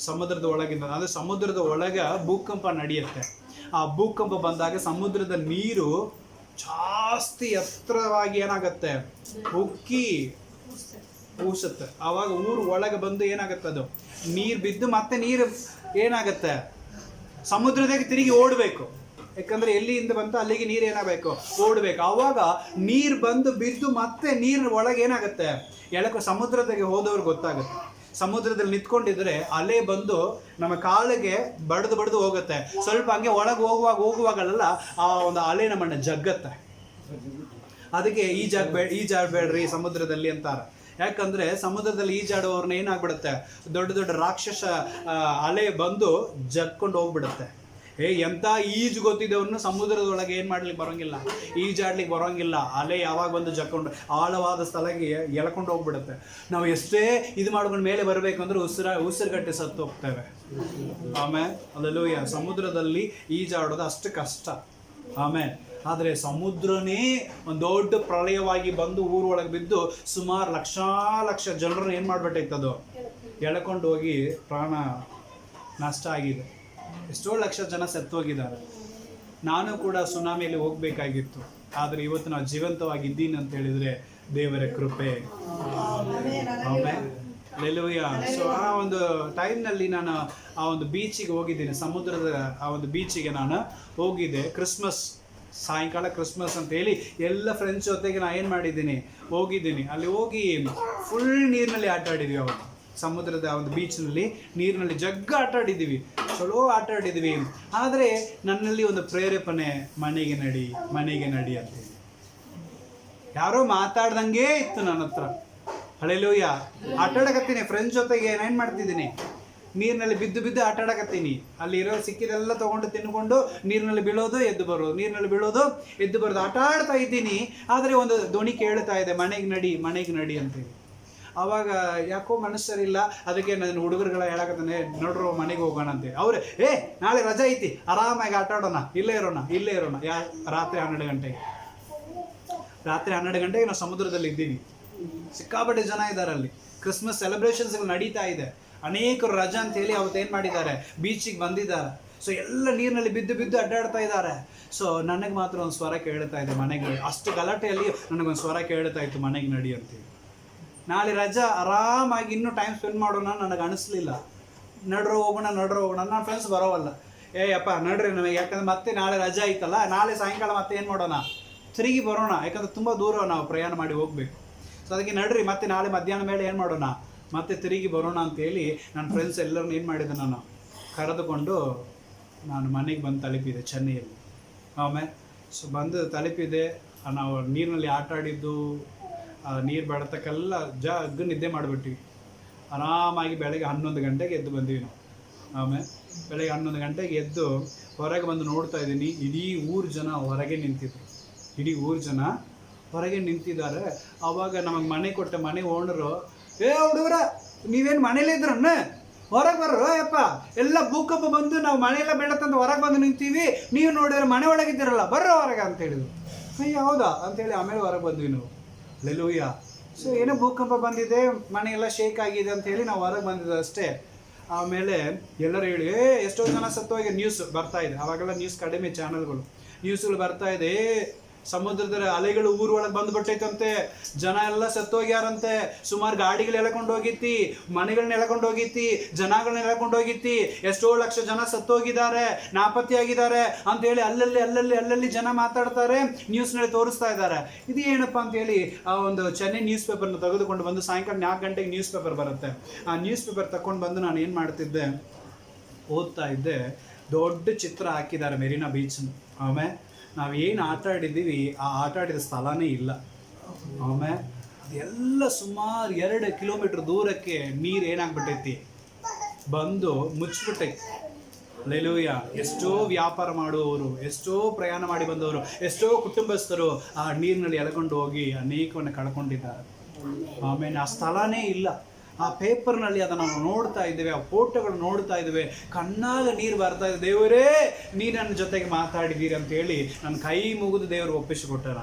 ಸಮುದ್ರದ ಒಳಗಿಂದ, ಅಂದರೆ ಸಮುದ್ರದ ಒಳಗೆ ಭೂಕಂಪ ನಡೆಯುತ್ತೆ. ಆ ಭೂಕಂಪ ಬಂದಾಗ ಸಮುದ್ರದ ನೀರು ಜಾಸ್ತಿ ಎತ್ತರವಾಗಿ ಏನಾಗತ್ತೆ? ಉಕ್ಕಿ ಊಸುತ್ತೆ. ಆವಾಗ ಊರು ಒಳಗೆ ಬಂದು ಏನಾಗತ್ತೆ? ಅದು ನೀರು ಬಿದ್ದು ಮತ್ತೆ ನೀರು ಏನಾಗತ್ತೆ? ಸಮುದ್ರದಾಗ ತಿರುಗಿ ಓಡಬೇಕು. ಯಾಕಂದ್ರೆ ಎಲ್ಲಿಂದ ಬಂತು ಅಲ್ಲಿಗೆ ನೀರು ಏನಾಗಬೇಕು? ಓಡಬೇಕು. ಆವಾಗ ನೀರು ಬಂದು ಬಿದ್ದು ಮತ್ತೆ ನೀರಿನ ಒಳಗೆ ಏನಾಗುತ್ತೆ? ಸಮುದ್ರದಾಗೆ ಹೋದವ್ರಿಗೆ ಗೊತ್ತಾಗುತ್ತೆ. ಸಮುದ್ರದಲ್ಲಿ ನಿಂತ್ಕೊಂಡಿದ್ರೆ ಅಲೆ ಬಂದು ನಮ್ಮ ಕಾಲಿಗೆ ಬಡ್ದು ಹೋಗುತ್ತೆ. ಸ್ವಲ್ಪ ಹಂಗೆ ಒಳಗೆ ಹೋಗುವಾಗಲೆಲ್ಲ ಆ ಒಂದು ಅಲೆ ನಮ್ಮನ್ನ ಜಗ್ಗತ್ತೆ. ಅದಕ್ಕೆ ಈಜಾಡ್ಬೇಡ್ರಿ ಸಮುದ್ರದಲ್ಲಿ ಅಂತಾರೆ. ಯಾಕಂದ್ರೆ ಸಮುದ್ರದಲ್ಲಿ ಈಜಾಡುವವ್ರನ್ನ ಏನಾಗ್ಬಿಡುತ್ತೆ? ದೊಡ್ಡ ರಾಕ್ಷಸ ಅಲೆ ಬಂದು ಜಗ್ಕೊಂಡು ಹೋಗ್ಬಿಡುತ್ತೆ. ಎಂತ ಈಜು ಗೊತ್ತಿದ್ದವ್ರನ್ನ ಸಮುದ್ರದೊಳಗೆ ಏನ್ ಮಾಡ್ಲಿಕ್ಕೆ ಬರೋಂಗಿಲ್ಲ, ಈಜಾಡ್ಲಿಕ್ಕೆ ಬರೋಂಗಿಲ್ಲ. ಅಲೆ ಯಾವಾಗ ಬಂದು ಜಕ್ಕೊಂಡು ಆಳವಾದ ಸ್ಥಳಕ್ಕೆ ಎಳ್ಕೊಂಡು ಹೋಗ್ಬಿಡುತ್ತೆ. ನಾವು ಎಷ್ಟೇ ಇದು ಮಾಡ್ಕೊಂಡು ಮೇಲೆ ಬರಬೇಕು ಅಂದ್ರೆ ಉಸಿರುಗಟ್ಟೆ ಸತ್ತು ಹೋಗ್ತೇವೆ. ಆಮೇಲೆ ಹಲ್ಲೆಲೂಯಾ. ಸಮುದ್ರದಲ್ಲಿ ಈಜಾಡೋದು ಅಷ್ಟು ಕಷ್ಟ. ಆಮೇಲೆ ಆದರೆ ಸಮುದ್ರನೇ ಒಂದು ದೊಡ್ಡ ಪ್ರಳಯವಾಗಿ ಬಂದು ಊರೊಳಗೆ ಬಿದ್ದು ಸುಮಾರು ಲಕ್ಷ ಜನರನ್ನ ಏನು ಮಾಡ್ಬಿಟ್ಟೈತದು? ಎಳ್ಕೊಂಡು ಹೋಗಿ ಪ್ರಾಣ ನಷ್ಟ ಆಗಿದೆ. ಎಷ್ಟೋ ಲಕ್ಷ ಜನ ಸತ್ತೋಗಿದ್ದಾರೆ. ನಾನು ಕೂಡ ಸುನಾಮಿಯಲ್ಲಿ ಹೋಗ್ಬೇಕಾಗಿತ್ತು, ಆದರೆ ಇವತ್ತು ನಾವು ಜೀವಂತವಾಗಿದ್ದೀನಿ ಅಂತ ಹೇಳಿದ್ರೆ ದೇವರ ಕೃಪೆ. ಆಮೇಲೆ ಹಲ್ಲೆಲೂಯಾ. ಸೊ ಆ ಒಂದು ಟೈಮ್ನಲ್ಲಿ ನಾನು ಆ ಒಂದು ಬೀಚಿಗೆ ಹೋಗಿದ್ದೀನಿ, ಸಮುದ್ರದ ಆ ಒಂದು ಬೀಚಿಗೆ ನಾನು ಹೋಗಿದ್ದೆ. ಸಾಯಂಕಾಲ ಕ್ರಿಸ್ಮಸ್ ಅಂತ ಹೇಳಿ ಎಲ್ಲ ಫ್ರೆಂಡ್ಸ್ ಜೊತೆಗೆ ನಾನು ಏನು ಮಾಡಿದ್ದೀನಿ? ಹೋಗಿದ್ದೀನಿ. ಅಲ್ಲಿ ಹೋಗಿ ಫುಲ್ ನೀರಿನಲ್ಲಿ ಆಟ ಆಡಿದ್ವಿ. ಅವತ್ತು ಸಮುದ್ರದ ಒಂದು ಬೀಚ್ನಲ್ಲಿ ನೀರಿನಲ್ಲಿ ಜಗ್ಗ ಆಟ ಆಡಿದ್ದೀವಿ, ಚಲೋ ಆಟ ಆಡಿದ್ವಿ. ಆದರೆ ನನ್ನಲ್ಲಿ ಒಂದು ಪ್ರೇರೇಪಣೆ, ಮನೆಗೆ ನಡಿ ಅಂತೇಳಿ. ಯಾರೋ ಮಾತಾಡ್ದಂಗೆ ಇತ್ತು ನನ್ನ ಹತ್ರ. ಹಲ್ಲೆಲೂಯಾ. ಆಟ ಆಡಕತ್ತೀನಿ ಫ್ರೆಂಡ್ಸ್ ಜೊತೆಗೆ. ಏನೇನು ಮಾಡ್ತಿದ್ದೀನಿ, ನೀರಿನಲ್ಲಿ ಬಿದ್ದು ಆಟ ಆಡಕತ್ತೀನಿ. ಅಲ್ಲಿರೋ ಸಿಕ್ಕಿದೆಲ್ಲ ತೊಗೊಂಡು ತಿನ್ಕೊಂಡು ನೀರಿನಲ್ಲಿ ಬೀಳೋದು ಎದ್ದು ಬರೋದು, ನೀರಿನಲ್ಲಿ ಬೀಳೋದು ಎದ್ದು ಬರೋದು, ಆಟ ಆಡ್ತಾ ಇದ್ದೀನಿ. ಆದರೆ ಒಂದು ಧ್ವನಿ ಕೇಳ್ತಾ ಇದೆ, ಮನೆಗೆ ನಡಿ ಅಂತೇಳಿ. ಆವಾಗ ಯಾಕೋ ಮನಸ್ಸರಿಲ್ಲ. ಅದಕ್ಕೆ ನನ್ನ ಹುಡುಗರುಗಳ ಹೇಳಕತ್ತಾನೆ, ನೋಡ್ರು ಮನೆಗೆ ಹೋಗೋಣ ಅಂತೇಳಿ. ಅವ್ರೆ ನಾಳೆ ರಜೆ ಐತಿ, ಆರಾಮಾಗಿ ಆಟ ಆಡೋಣ, ಇಲ್ಲೇ ಇರೋಣ. ರಾತ್ರಿ 12 ಗಂಟೆಗೆ ನಾವು ಸಮುದ್ರದಲ್ಲಿ ಇದ್ದೀವಿ. ಸಿಕ್ಕಾಪಟ್ಟೆ ಜನ ಇದ್ದಾರೆ ಅಲ್ಲಿ. ಕ್ರಿಸ್ಮಸ್ ಸೆಲೆಬ್ರೇಷನ್ಸ್ಗಳು ನಡೀತಾ ಇದೆ. ಅನೇಕರು ರಜಾ ಅಂತ ಹೇಳಿ ಅವತ್ತು ಏನು ಮಾಡಿದ್ದಾರೆ, ಬೀಚಿಗೆ ಬಂದಿದ್ದಾರೆ. ಸೊ ಎಲ್ಲ ನೀರಿನಲ್ಲಿ ಬಿದ್ದು ಅಡ್ಡಾಡ್ತಾ ಇದ್ದಾರೆ. ಸೊ ನನಗೆ ಮಾತ್ರ ಒಂದು ಸ್ವರ ಕೇಳ್ತಾ ಇದೆ, ಮನೆಗೆ ನಡಿ. ಅಷ್ಟು ಗಲಾಟೆಯಲ್ಲಿ ನನಗೊಂದು ಸ್ವರ ಕೇಳ್ತಾ ಇತ್ತು, ಮನೆಗೆ ನಡಿ ಅಂತೇಳಿ. ನಾಳೆ ರಜಾ, ಆರಾಮಾಗಿ ಇನ್ನೂ ಟೈಮ್ ಸ್ಪೆಂಡ್ ಮಾಡೋಣ ನನಗೆ ಅನಿಸ್ಲಿಲ್ಲ. ನಡ್ರೋ ಹೋಗೋಣ. ನನ್ನ ಫ್ರೆಂಡ್ಸ್ ಬರೋವಲ್ಲ. ಅಪ್ಪ ನಡ್ರಿ ನಮಗೆ, ಯಾಕಂದ್ರೆ ಮತ್ತೆ ನಾಳೆ ರಜಾ ಐತಲ್ಲ, ನಾಳೆ ಸಾಯಂಕಾಲ ಮತ್ತೆ ಏನು ಮಾಡೋಣ, ತಿರುಗಿ ಬರೋಣ. ಯಾಕಂದ್ರೆ ತುಂಬ ದೂರ ನಾವು ಪ್ರಯಾಣ ಮಾಡಿ ಹೋಗ್ಬೇಕು. ಸೊ ಅದಕ್ಕೆ ನಡ್ರಿ ಮತ್ತೆ ನಾಳೆ ಮಧ್ಯಾಹ್ನ ಮೇಲೆ ಏನು ಮಾಡೋಣ, ಮತ್ತೆ ತಿರುಗಿ ಬರೋಣ ಅಂತೇಳಿ ನನ್ನ ಫ್ರೆಂಡ್ಸ್ ಎಲ್ಲರನ್ನ ಏನು ಮಾಡಿದೆ, ನಾನು ಕರೆದುಕೊಂಡು ನಾನು ಮನೆಗೆ ಬಂದು ತಲುಪಿದೆ ಚೆನ್ನೈಯಲ್ಲಿ. ಆಮೇಲೆ ಸೊ ಬಂದು ತಲುಪಿದೆ. ನಾವು ನೀರಿನಲ್ಲಿ ಆಟ ಆಡಿದ್ದು, ನೀರು ಬಡತಕ್ಕೆಲ್ಲ ಜಗ್ಗು ನಿದ್ದೆ ಮಾಡಿಬಿಟ್ಟಿವಿ. ಆರಾಮಾಗಿ ಬೆಳಗ್ಗೆ 11 ಗಂಟೆಗೆ ಎದ್ದು ಬಂದೀವಿ ನಾವು. ಆಮೇಲೆ ಬೆಳಗ್ಗೆ 11 ಗಂಟೆಗೆ ಎದ್ದು ಹೊರಗೆ ಬಂದು ನೋಡ್ತಾ ಇದ್ದೀನಿ, ಇಡೀ ಊರು ಜನ ಹೊರಗೆ ನಿಂತಿದ್ದಾರೆ. ಆವಾಗ ನಮಗೆ ಮನೆ ಕೊಟ್ಟ ಮನೆ ಓನರು, ಹುಡುಗರ ನೀವೇನು ಮನೇಲಿ ಇದ್ರನ್ನ ಹೊರಗೆ ಬರ್ರೋ ಯಪ್ಪ, ಎಲ್ಲ ಭೂಕಂಪ ಬಂದು ನಾವು ಮನೆಯೆಲ್ಲ ಬೆಳತಂದು ಹೊರಗೆ ಬಂದು ನಿಂತೀವಿ, ನೀವು ನೋಡಿದ್ರೆ ಮನೆ ಒಳಗಿದ್ದೀರಲ್ಲ, ಬರ್ರೋ ಹೊರಗೆ ಅಂತ ಹೇಳಿದ್ರು. ಅಯ್ಯ ಹೌದಾ ಅಂತೇಳಿ ಆಮೇಲೆ ಹೊರಗೆ ಬಂದ್ವಿ ನಾವು. ಹಲ್ಲೆಲೂಯಾ. ಸೊ ಏನೋ ಭೂಕಂಪ ಬಂದಿದೆ, ಮನೆಯೆಲ್ಲ ಶೇಕ್ ಆಗಿದೆ ಅಂತ ಹೇಳಿ ನಾವು ಹೊರಗೆ ಬಂದಿದ್ದು ಅಷ್ಟೇ. ಆಮೇಲೆ ಎಲ್ಲರೂ ಹೇಳಿ ಎಷ್ಟೋ ಜನ ಸತ್ತೋಗಿ ನ್ಯೂಸ್ ಬರ್ತಾ ಇದೆ. ಅವಾಗೆಲ್ಲ ನ್ಯೂಸ್ ಕಡಿಮೆ ನ್ಯೂಸ್ಗಳು ಬರ್ತಾ ಇದೆ. ಸಮುದ್ರದ ಅಲೆಗಳು ಊರೊಳಗೆ ಬಂದುಬಿಟ್ಟೈತಂತೆ, ಜನ ಎಲ್ಲ ಸತ್ತೋಗ್ಯಾರಂತೆ. ಸುಮಾರು ಗಾಡಿಗಳು ಎಳ್ಕೊಂಡು ಹೋಗಿತ್ತಿ, ಮನೆಗಳನ್ನ ಎಳ್ಕೊಂಡು ಹೋಗಿತ್ತಿ, ಜನಗಳನ್ನ ಎಳ್ಕೊಂಡು ಹೋಗಿತ್ತಿ. ಎಷ್ಟೋ ಲಕ್ಷ ಜನ ಸತ್ತೋಗಿದ್ದಾರೆ, ನಾಪತ್ತೆಯಾಗಿದ್ದಾರೆ ಅಂತೇಳಿ ಅಲ್ಲಲ್ಲಿ ಜನ ಮಾತಾಡ್ತಾರೆ, ನ್ಯೂಸ್ನಲ್ಲಿ ತೋರಿಸ್ತಾ ಇದ್ದಾರೆ. ಇದು ಏನಪ್ಪ ಅಂತೇಳಿ ಆ ಒಂದು ಚೆನ್ನೈ ನ್ಯೂಸ್ ಪೇಪರ್ನ ತೆಗೆದುಕೊಂಡು ಬಂದು, ಸಾಯಂಕಾಲ 4 ಗಂಟೆಗೆ ನ್ಯೂಸ್ ಪೇಪರ್ ಬರುತ್ತೆ. ಆ ನ್ಯೂಸ್ ಪೇಪರ್ ತಗೊಂಡು ಬಂದು ನಾನು ಏನು ಮಾಡ್ತಿದ್ದೆ, ಓದ್ತಾ ಇದ್ದೆ. ದೊಡ್ಡ ಚಿತ್ರ ಹಾಕಿದ್ದಾರೆ ಮೆರಿನಾ ಬೀಚ್ನ. ಆಮೇಲೆ ನಾವೇನು ಆಟ ಆಡಿದ್ದೀವಿ ಆ ಆಟ ಆಡಿದ ಸ್ಥಳನೇ ಇಲ್ಲ. ಆಮೇಲೆ ಎಲ್ಲ ಸುಮಾರು 2 ಕಿಲೋಮೀಟ್ರ್ ದೂರಕ್ಕೆ ನೀರು ಏನಾಗ್ಬಿಟ್ಟೈತಿ, ಬಂದು ಮುಚ್ಚಿಬಿಟ್ಟೈತಿ. ಹಲ್ಲೆಲೂಯಾ. ಎಷ್ಟೋ ವ್ಯಾಪಾರ ಮಾಡುವವರು, ಎಷ್ಟೋ ಪ್ರಯಾಣ ಮಾಡಿ ಬಂದವರು, ಎಷ್ಟೋ ಕುಟುಂಬಸ್ಥರು ಆ ನೀರಿನಲ್ಲಿ ಎಳ್ಕೊಂಡು ಹೋಗಿ ಅನೇಕವನ್ನು ಕಳ್ಕೊಂಡಿದ್ದಾರೆ. ಆಮೇಲೆ ಆ ಸ್ಥಳನೇ ಇಲ್ಲ. ಆ ಪೇಪರ್ನಲ್ಲಿ ಅದನ್ನು ನಾವು ನೋಡ್ತಾ ಇದ್ದೇವೆ, ಆ ಫೋಟೋಗಳು ನೋಡ್ತಾ ಇದ್ದೇವೆ, ಕಣ್ಣಾಗ ನೀರು ಬರ್ತಾ ಇದೆ. ದೇವರೇ ನೀನು ನನ್ನ ಜೊತೆಗೆ ಮಾತಾಡಿದ್ದೀರಿ ಅಂತೇಳಿ ನನ್ನ ಕೈ ಮುಗಿದು ದೇವರು ಒಪ್ಪಿಸಿಕೊಟ್ಟಾರ.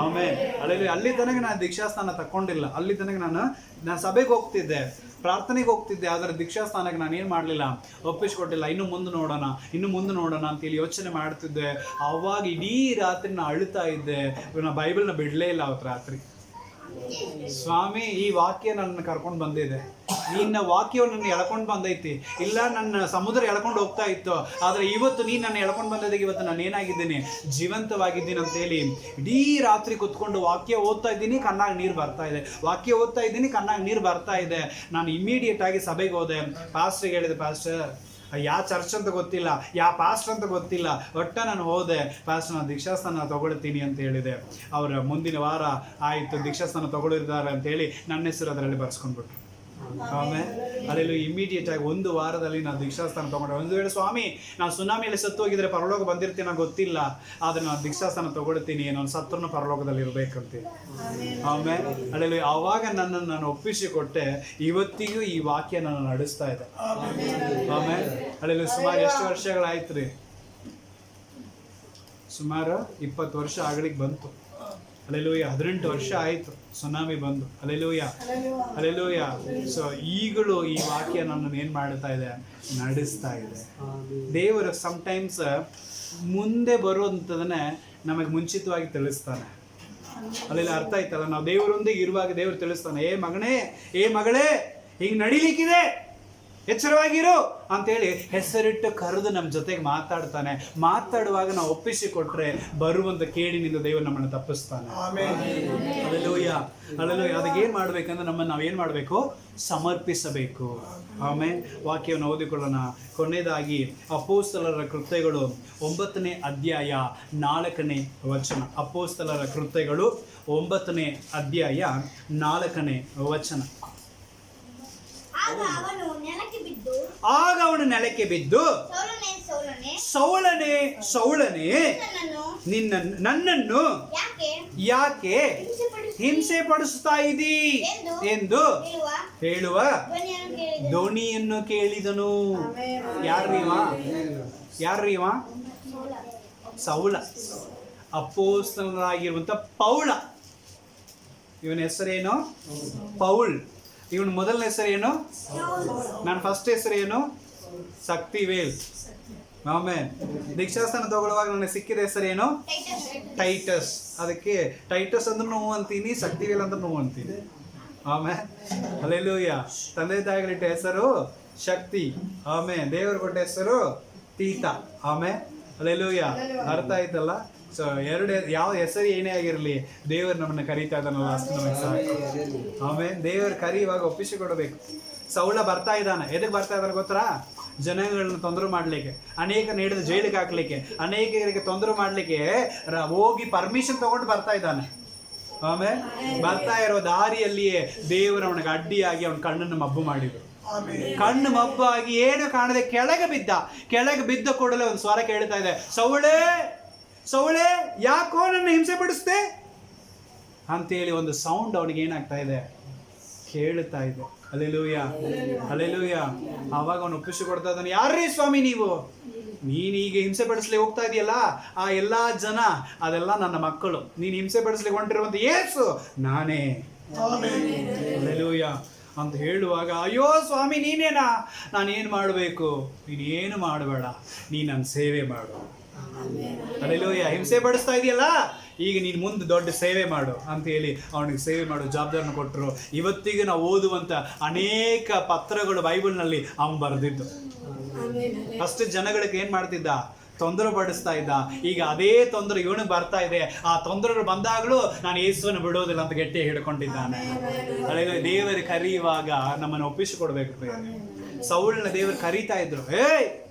ಆಮೇಲೆ ಅಲ್ಲಿ ತನಕ ನಾನು ದೀಕ್ಷಾಸ್ಥಾನ ತಗೊಂಡಿಲ್ಲ. ಅಲ್ಲಿ ತನಕ ನಾನು ಸಭೆಗೆ ಹೋಗ್ತಿದ್ದೆ, ಪ್ರಾರ್ಥನೆಗೆ ಹೋಗ್ತಿದ್ದೆ, ಆದರೆ ದೀಕ್ಷಾಸ್ಥಾನಕ್ಕೆ ನಾನು ಏನು ಮಾಡಲಿಲ್ಲ, ಒಪ್ಪಿಸ್ಕೊಟ್ಟಿಲ್ಲ. ಇನ್ನು ಮುಂದೆ ನೋಡೋಣ ಅಂತೇಳಿ ಯೋಚನೆ ಮಾಡ್ತಿದ್ದೆ. ಆವಾಗ ಇಡೀ ರಾತ್ರಿ ನಾನು ಅಳ್ತಾ ಇದ್ದೆ. ನಾನು ಬೈಬಲ್ನ ಬಿಡಲೇ ಇಲ್ಲ ಅವತ್ತು ರಾತ್ರಿ. ಸ್ವಾಮಿ, ಈ ವಾಕ್ಯ ನನ್ನ ಕರ್ಕೊಂಡು ಬಂದಿದೆ, ನಿನ್ನ ವಾಕ್ಯವನ್ನು ನನ್ನ ಎಳ್ಕೊಂಡು ಬಂದೈತಿ. ಇಲ್ಲ ನನ್ನ ಸಮುದ್ರ ಎಳ್ಕೊಂಡು ಹೋಗ್ತಾ ಇತ್ತು, ಆದರೆ ಇವತ್ತು ನೀನು ನನ್ನ ಎಳ್ಕೊಂಡು ಬಂದದಕ್ಕೆ ಇವತ್ತು ನಾನು ಏನಾಗಿದ್ದೀನಿ, ಜೀವಂತವಾಗಿದ್ದೀನಿ ಅಂತೇಳಿ ಇಡೀ ರಾತ್ರಿ ಕುತ್ಕೊಂಡು ವಾಕ್ಯ ಓದ್ತಾ ಇದ್ದೀನಿ, ಕಣ್ಣಾಗ ನೀರು ಬರ್ತಾ ಇದೆ. ನಾನು ಇಮಿಡಿಯೇಟ್ ಆಗಿ ಸಭೆಗೆ ಹೋದೆ. ಪಾಸ್ಟ್ರಿಗೆ ಹೇಳಿದೆ, ಪಾಸ್ಟರ್ ಯಾವ ಚರ್ಚ್ ಅಂತ ಗೊತ್ತಿಲ್ಲ, ಯಾವ ಪಾಸ್ಟರ್ ಅಂತ ಗೊತ್ತಿಲ್ಲ, ನಾನು ಹೋದೆ. ಪಾಸ್ಟರ್ ನಾನು ದೀಕ್ಷಾಸ್ಥಾನ ತಗೊಳ್ತೀನಿ ಅಂತ ಹೇಳಿದೆ. ಅವರ ಮುಂದಿನ ವಾರ ಆಯಿತು, ದೀಕ್ಷಾಸ್ಥಾನ ತಗೊಳ್ಳಿದ್ದಾರೆ ಅಂತೇಳಿ ನನ್ನ ಹೆಸರು ಅದರಲ್ಲಿ ಬರ್ಸ್ಕೊಂಡ್ಬಿಟ್ರು. ಆಮೇಲೆ ಅಲ್ಲೆಲ್ಲೂ ಇಮಿಡಿಯೇಟ್ ಆಗಿ 1 ವಾರದಲ್ಲಿ ನಾನು ದೀಕ್ಷಾಸ್ಥಾನ ತಗೊಂಡೆ. ಒಂದು ವೇಳೆ ಸ್ವಾಮಿ ನಾನು ಸುನಾಮಿಯಲ್ಲಿ ಸತ್ತು ಹೋಗಿದ್ರೆ ಪರಲೋಕ ಬಂದಿರ್ತೀನೋ ಗೊತ್ತಿಲ್ಲ, ಆದರೆ ನಾನು ದೀಕ್ಷಾಸ್ಥಾನ ತಗೊಳ್ತೀನಿ, ನಾನು ಸತ್ತರನ್ನು ಪರಲೋಕದಲ್ಲಿ ಇರಬೇಕಂತೆ. ಆಮೇಲೆ ಅಲ್ಲೆಲ್ಲೂ ಆವಾಗ ನನ್ನನ್ನು ನಾನು ಒಪ್ಪಿಸಿಕೊಟ್ಟೆ. ಇವತ್ತಿಗೂ ಈ ವಾಕ್ಯ ನಾನು ನಡೆಸ್ತಾ ಇದೆ. ಆಮೇಲೆ ಅಲ್ಲೆಲ್ಲೂ ಸುಮಾರು ಎಷ್ಟು ವರ್ಷಗಳಾಯ್ತು ರೀ, ಸುಮಾರು 20 ವರ್ಷ ಆಗ್ಲಿಕ್ಕೆ ಬಂತು. ಹಲ್ಲೆಲೂಯಾ. 18 ವರ್ಷ ಆಯಿತು ಸುನಾಮಿ ಬಂದು. ಹಲ್ಲೆಲೂಯಾ. ಸೊ ಈಗಲೂ ಈ ವಾಕ್ಯ ನನ್ನನ್ನು ಏನು ಮಾಡ್ತಾ ಇದೆ, ನಡೆಸ್ತಾ ಇದೆ. ದೇವರು ಸಮ್ಟೈಮ್ಸ್ ಮುಂದೆ ಬರುವಂಥದನ್ನೇ ನಮಗೆ ಮುಂಚಿತವಾಗಿ ತಿಳಿಸ್ತಾನೆ. ಅಲ್ಲೆಲ್ಲ ಅರ್ಥ ಆಯ್ತಲ್ಲ, ನಾವು ದೇವರೊಂದಿಗೆ ಇರುವಾಗ ದೇವರು ತಿಳಿಸ್ತಾನೆ, ಏ ಮಗಳೇ ಹಿಂಗೆ ನಡಿಲಿಕ್ಕಿದೆ, ಎಚ್ಚರವಾಗಿರು ಅಂತೇಳಿ ಹೆಸರಿಟ್ಟು ಕರೆದು ನಮ್ಮ ಜೊತೆಗೆ ಮಾತಾಡ್ತಾನೆ. ಮಾತಾಡುವಾಗ ನಾವು ಒಪ್ಪಿಸಿಕೊಟ್ರೆ ಬರುವಂಥ ಕೇಡಿನಿಂದ ದೇವರು ನಮ್ಮನ್ನು ತಪ್ಪಿಸ್ತಾನೆ. Hallelujah, hallelujah. ಅದಕ್ಕೆ ಏನು ಮಾಡಬೇಕಂದ್ರೆ ನಮ್ಮನ್ನು ನಾವೇನು ಮಾಡಬೇಕು? ಸಮರ್ಪಿಸಬೇಕು. ಆಮೇಲೆ ವಾಕ್ಯವನ್ನು ಓದಿಕೊಳ್ಳೋಣ. ಕೊನೆಯದಾಗಿ ಅಪೊಸ್ತಲರ ಕೃತ್ಯಗಳು 9ನೇ ಅಧ್ಯಾಯ 4ನೇ ವಚನ. ಅಪೊಸ್ತಲರ ಕೃತ್ಯಗಳು 9ನೇ ಅಧ್ಯಾಯ 4ನೇ ವಚನ. ಆಗ ಅವನು ನೆಲಕ್ಕೆ ಬಿದ್ದು ಸೌಳನೇ ನನ್ನನ್ನು ಯಾಕೆ ಹಿಂಸೆ ಪಡಿಸ್ತಾ ಇದ್ದೀ ಎಂದು ಹೇಳುವ ಧ್ವನಿಯನ್ನು ಕೇಳಿದನು. ಯಾರ್ರೀವ? ಸೌಳ, ಅಪೊಸ್ತಲನಾಗಿರುವಂತ ಪೌಳ. ಇವನ ಹೆಸರೇನು? ಪೌಲ್. ಇವನ ಮೊದಲನೇ ಹೆಸರೇನು? ನನ್ನ ಫಸ್ಟ್ ಹೆಸರೇನು? ಶಕ್ತಿವೇಲ್. ಆಮೇಲೆ ದೀಕ್ಷಾಸ್ಥಾನ ತಗೊಳ್ಳುವಾಗ ನನಗೆ ಸಿಕ್ಕಿದ ಹೆಸರೇನು? ಟೈಟಸ್. ಅದಕ್ಕೆ ಟೈಟಸ್ ಅಂದ್ರೆ ನೋವು ಅಂತೀನಿ, ಶಕ್ತಿವೇಲ್ ಅಂದ್ರೆ ನೋವು ಅಂತೀನಿ. ಆಮೇಲೆ ಹಲ್ಲೆಲೂಯಾ. ತಂದೆ ತಾಯಿಗಳಿಟ್ಟ ಹೆಸರು ಶಕ್ತಿ. ಆಮೇಲೆ ದೇವರು ಕೊಟ್ಟ ಹೆಸರು ತೀತ. ಆಮೇಲೆ ಹಲ್ಲೆಲೂಯಾ. ಅರ್ಥ ಆಯ್ತಲ್ಲ? ಸೊ ಎರಡು ಯಾವ ಹೆಸರು ಏನೇ ಆಗಿರಲಿ, ದೇವರು ನಮ್ಮನ್ನು ಕರೀತಾ ಇದ್ದಾನಲ್ಲ, ಅಷ್ಟು ನಮಗೆ ಸಾಕು. ಆಮೇಲೆ ದೇವರು ಕರೆಯುವಾಗ ಒಪ್ಪಿಸಿಕೊಡಬೇಕು. ಸೌಳ ಬರ್ತಾ ಇದ್ದಾನೆ. ಎದಕ್ಕೆ ಬರ್ತಾ ಇದ್ದಾನೆ ಗೊತ್ತಾ? ಜನಗಳನ್ನ ತೊಂದರೆ ಮಾಡಲಿಕ್ಕೆ, ಅನೇಕರನ್ನ ಹಿಡಿದು ಜೈಲಿಗೆ ಹಾಕ್ಲಿಕ್ಕೆ, ಅನೇಕರಿಗೆ ತೊಂದರೆ ಮಾಡಲಿಕ್ಕೆ ಹೋಗಿ ಪರ್ಮಿಷನ್ ತಗೊಂಡು ಬರ್ತಾ ಇದ್ದಾನೆ. ಆಮೇಲೆ ಬರ್ತಾ ಇರೋ ದಾರಿಯಲ್ಲಿಯೇ ದೇವರು ಅವನಿಗೆ ಅಡ್ಡಿಯಾಗಿ ಅವನ ಕಣ್ಣನ್ನು ಮಬ್ಬು ಮಾಡಿದ್ರು. ಕಣ್ಣು ಮಬ್ಬು ಆಗಿ ಏನು ಕಾಣದೆ ಕೆಳಗೆ ಬಿದ್ದ ಕೂಡಲೇ ಒಂದು ಸ್ವರ ಕೇಳ್ತಾ ಇದೆ, ಸೌಳೆ ಯಾಕೋ ನನ್ನ ಹಿಂಸೆ ಪಡಿಸ್ತೆ ಅಂತೇಳಿ ಒಂದು ಸೌಂಡ್ ಅವನಿಗೆ ಏನಾಗ್ತಾ ಇದೆ? ಕೇಳ್ತಾ ಇದೆ. Hallelujah, hallelujah. ಆವಾಗ ಅವನು ಒಪ್ಪಿಸಿಕೊಡ್ತಾ ಇದ್ದಾನೆ, ಯಾರ್ರೀ ಸ್ವಾಮಿ ನೀವು? ನೀನೀಗ ಹಿಂಸೆ ಪಡಿಸ್ಲಿಕ್ಕೆ ಹೋಗ್ತಾ ಇದೆಯಲ್ಲ, ಆ ಎಲ್ಲಾ ಜನ ಅದೆಲ್ಲ ನನ್ನ ಮಕ್ಕಳು. ನೀನು ಹಿಂಸೆ ಪಡಿಸ್ಲಿಕ್ಕೆ ಹೊಂಟಿರುವಂತ ಯೇಸು ನಾನೇ. ಹಲ್ಲೆಲೂಯಾ ಅಂತ ಹೇಳುವಾಗ, ಅಯ್ಯೋ ಸ್ವಾಮಿ ನೀನೇನಾ? ನಾನೇನು ಮಾಡಬೇಕು? ನೀನೇನು ಮಾಡಬೇಡ, ನೀ ನನ್ನ ಸೇವೆ ಮಾಡು. ಹಲ್ಲೆಲೂಯಾ. ಹಿಂಸೆ ಪಡಿಸ್ತಾ ಇದೆಯಲ್ಲ, ಈಗ ನೀನು ಮುಂದೆ ದೊಡ್ಡ ಸೇವೆ ಮಾಡು ಅಂತ ಹೇಳಿ ಅವನಿಗೆ ಸೇವೆ ಮಾಡೋ ಜವಾಬ್ದಾರಿನ ಕೊಟ್ಟರು. ಇವತ್ತಿಗೆ ನಾವು ಓದುವಂಥ ಅನೇಕ ಪತ್ರಗಳು ಬೈಬಲ್ನಲ್ಲಿ ಅವನು ಬರೆದಿದ್ದು. ಅಷ್ಟು ಜನಗಳಿಗೆ ಏನು ಮಾಡ್ತಿದ್ದ? ತೊಂದರೆ ಪಡಿಸ್ತಾ ಇದ್ದ. ಈಗ ಅದೇ ತೊಂದರೆ ಇವನಿಗೆ ಬರ್ತಾ ಇದೆ. ಆ ತೊಂದರೆಗಳು ಬಂದಾಗಲೂ ನಾನು ಯೇಸುವನ್ನು ಬಿಡೋದಿಲ್ಲ ಅಂತ ಗಟ್ಟಿ ಹಿಡ್ಕೊಂಡಿದ್ದಾನೆ. ಹಲ್ಲೆಲೂಯಾ. ದೇವರು ಕರೆಯುವಾಗ ನಮ್ಮನ್ನು ಒಪ್ಪಿಸಿಕೊಡ್ಬೇಕು. ಸೌಲನ ದೇವರು ಕರೀತಾ ಇದ್ರು,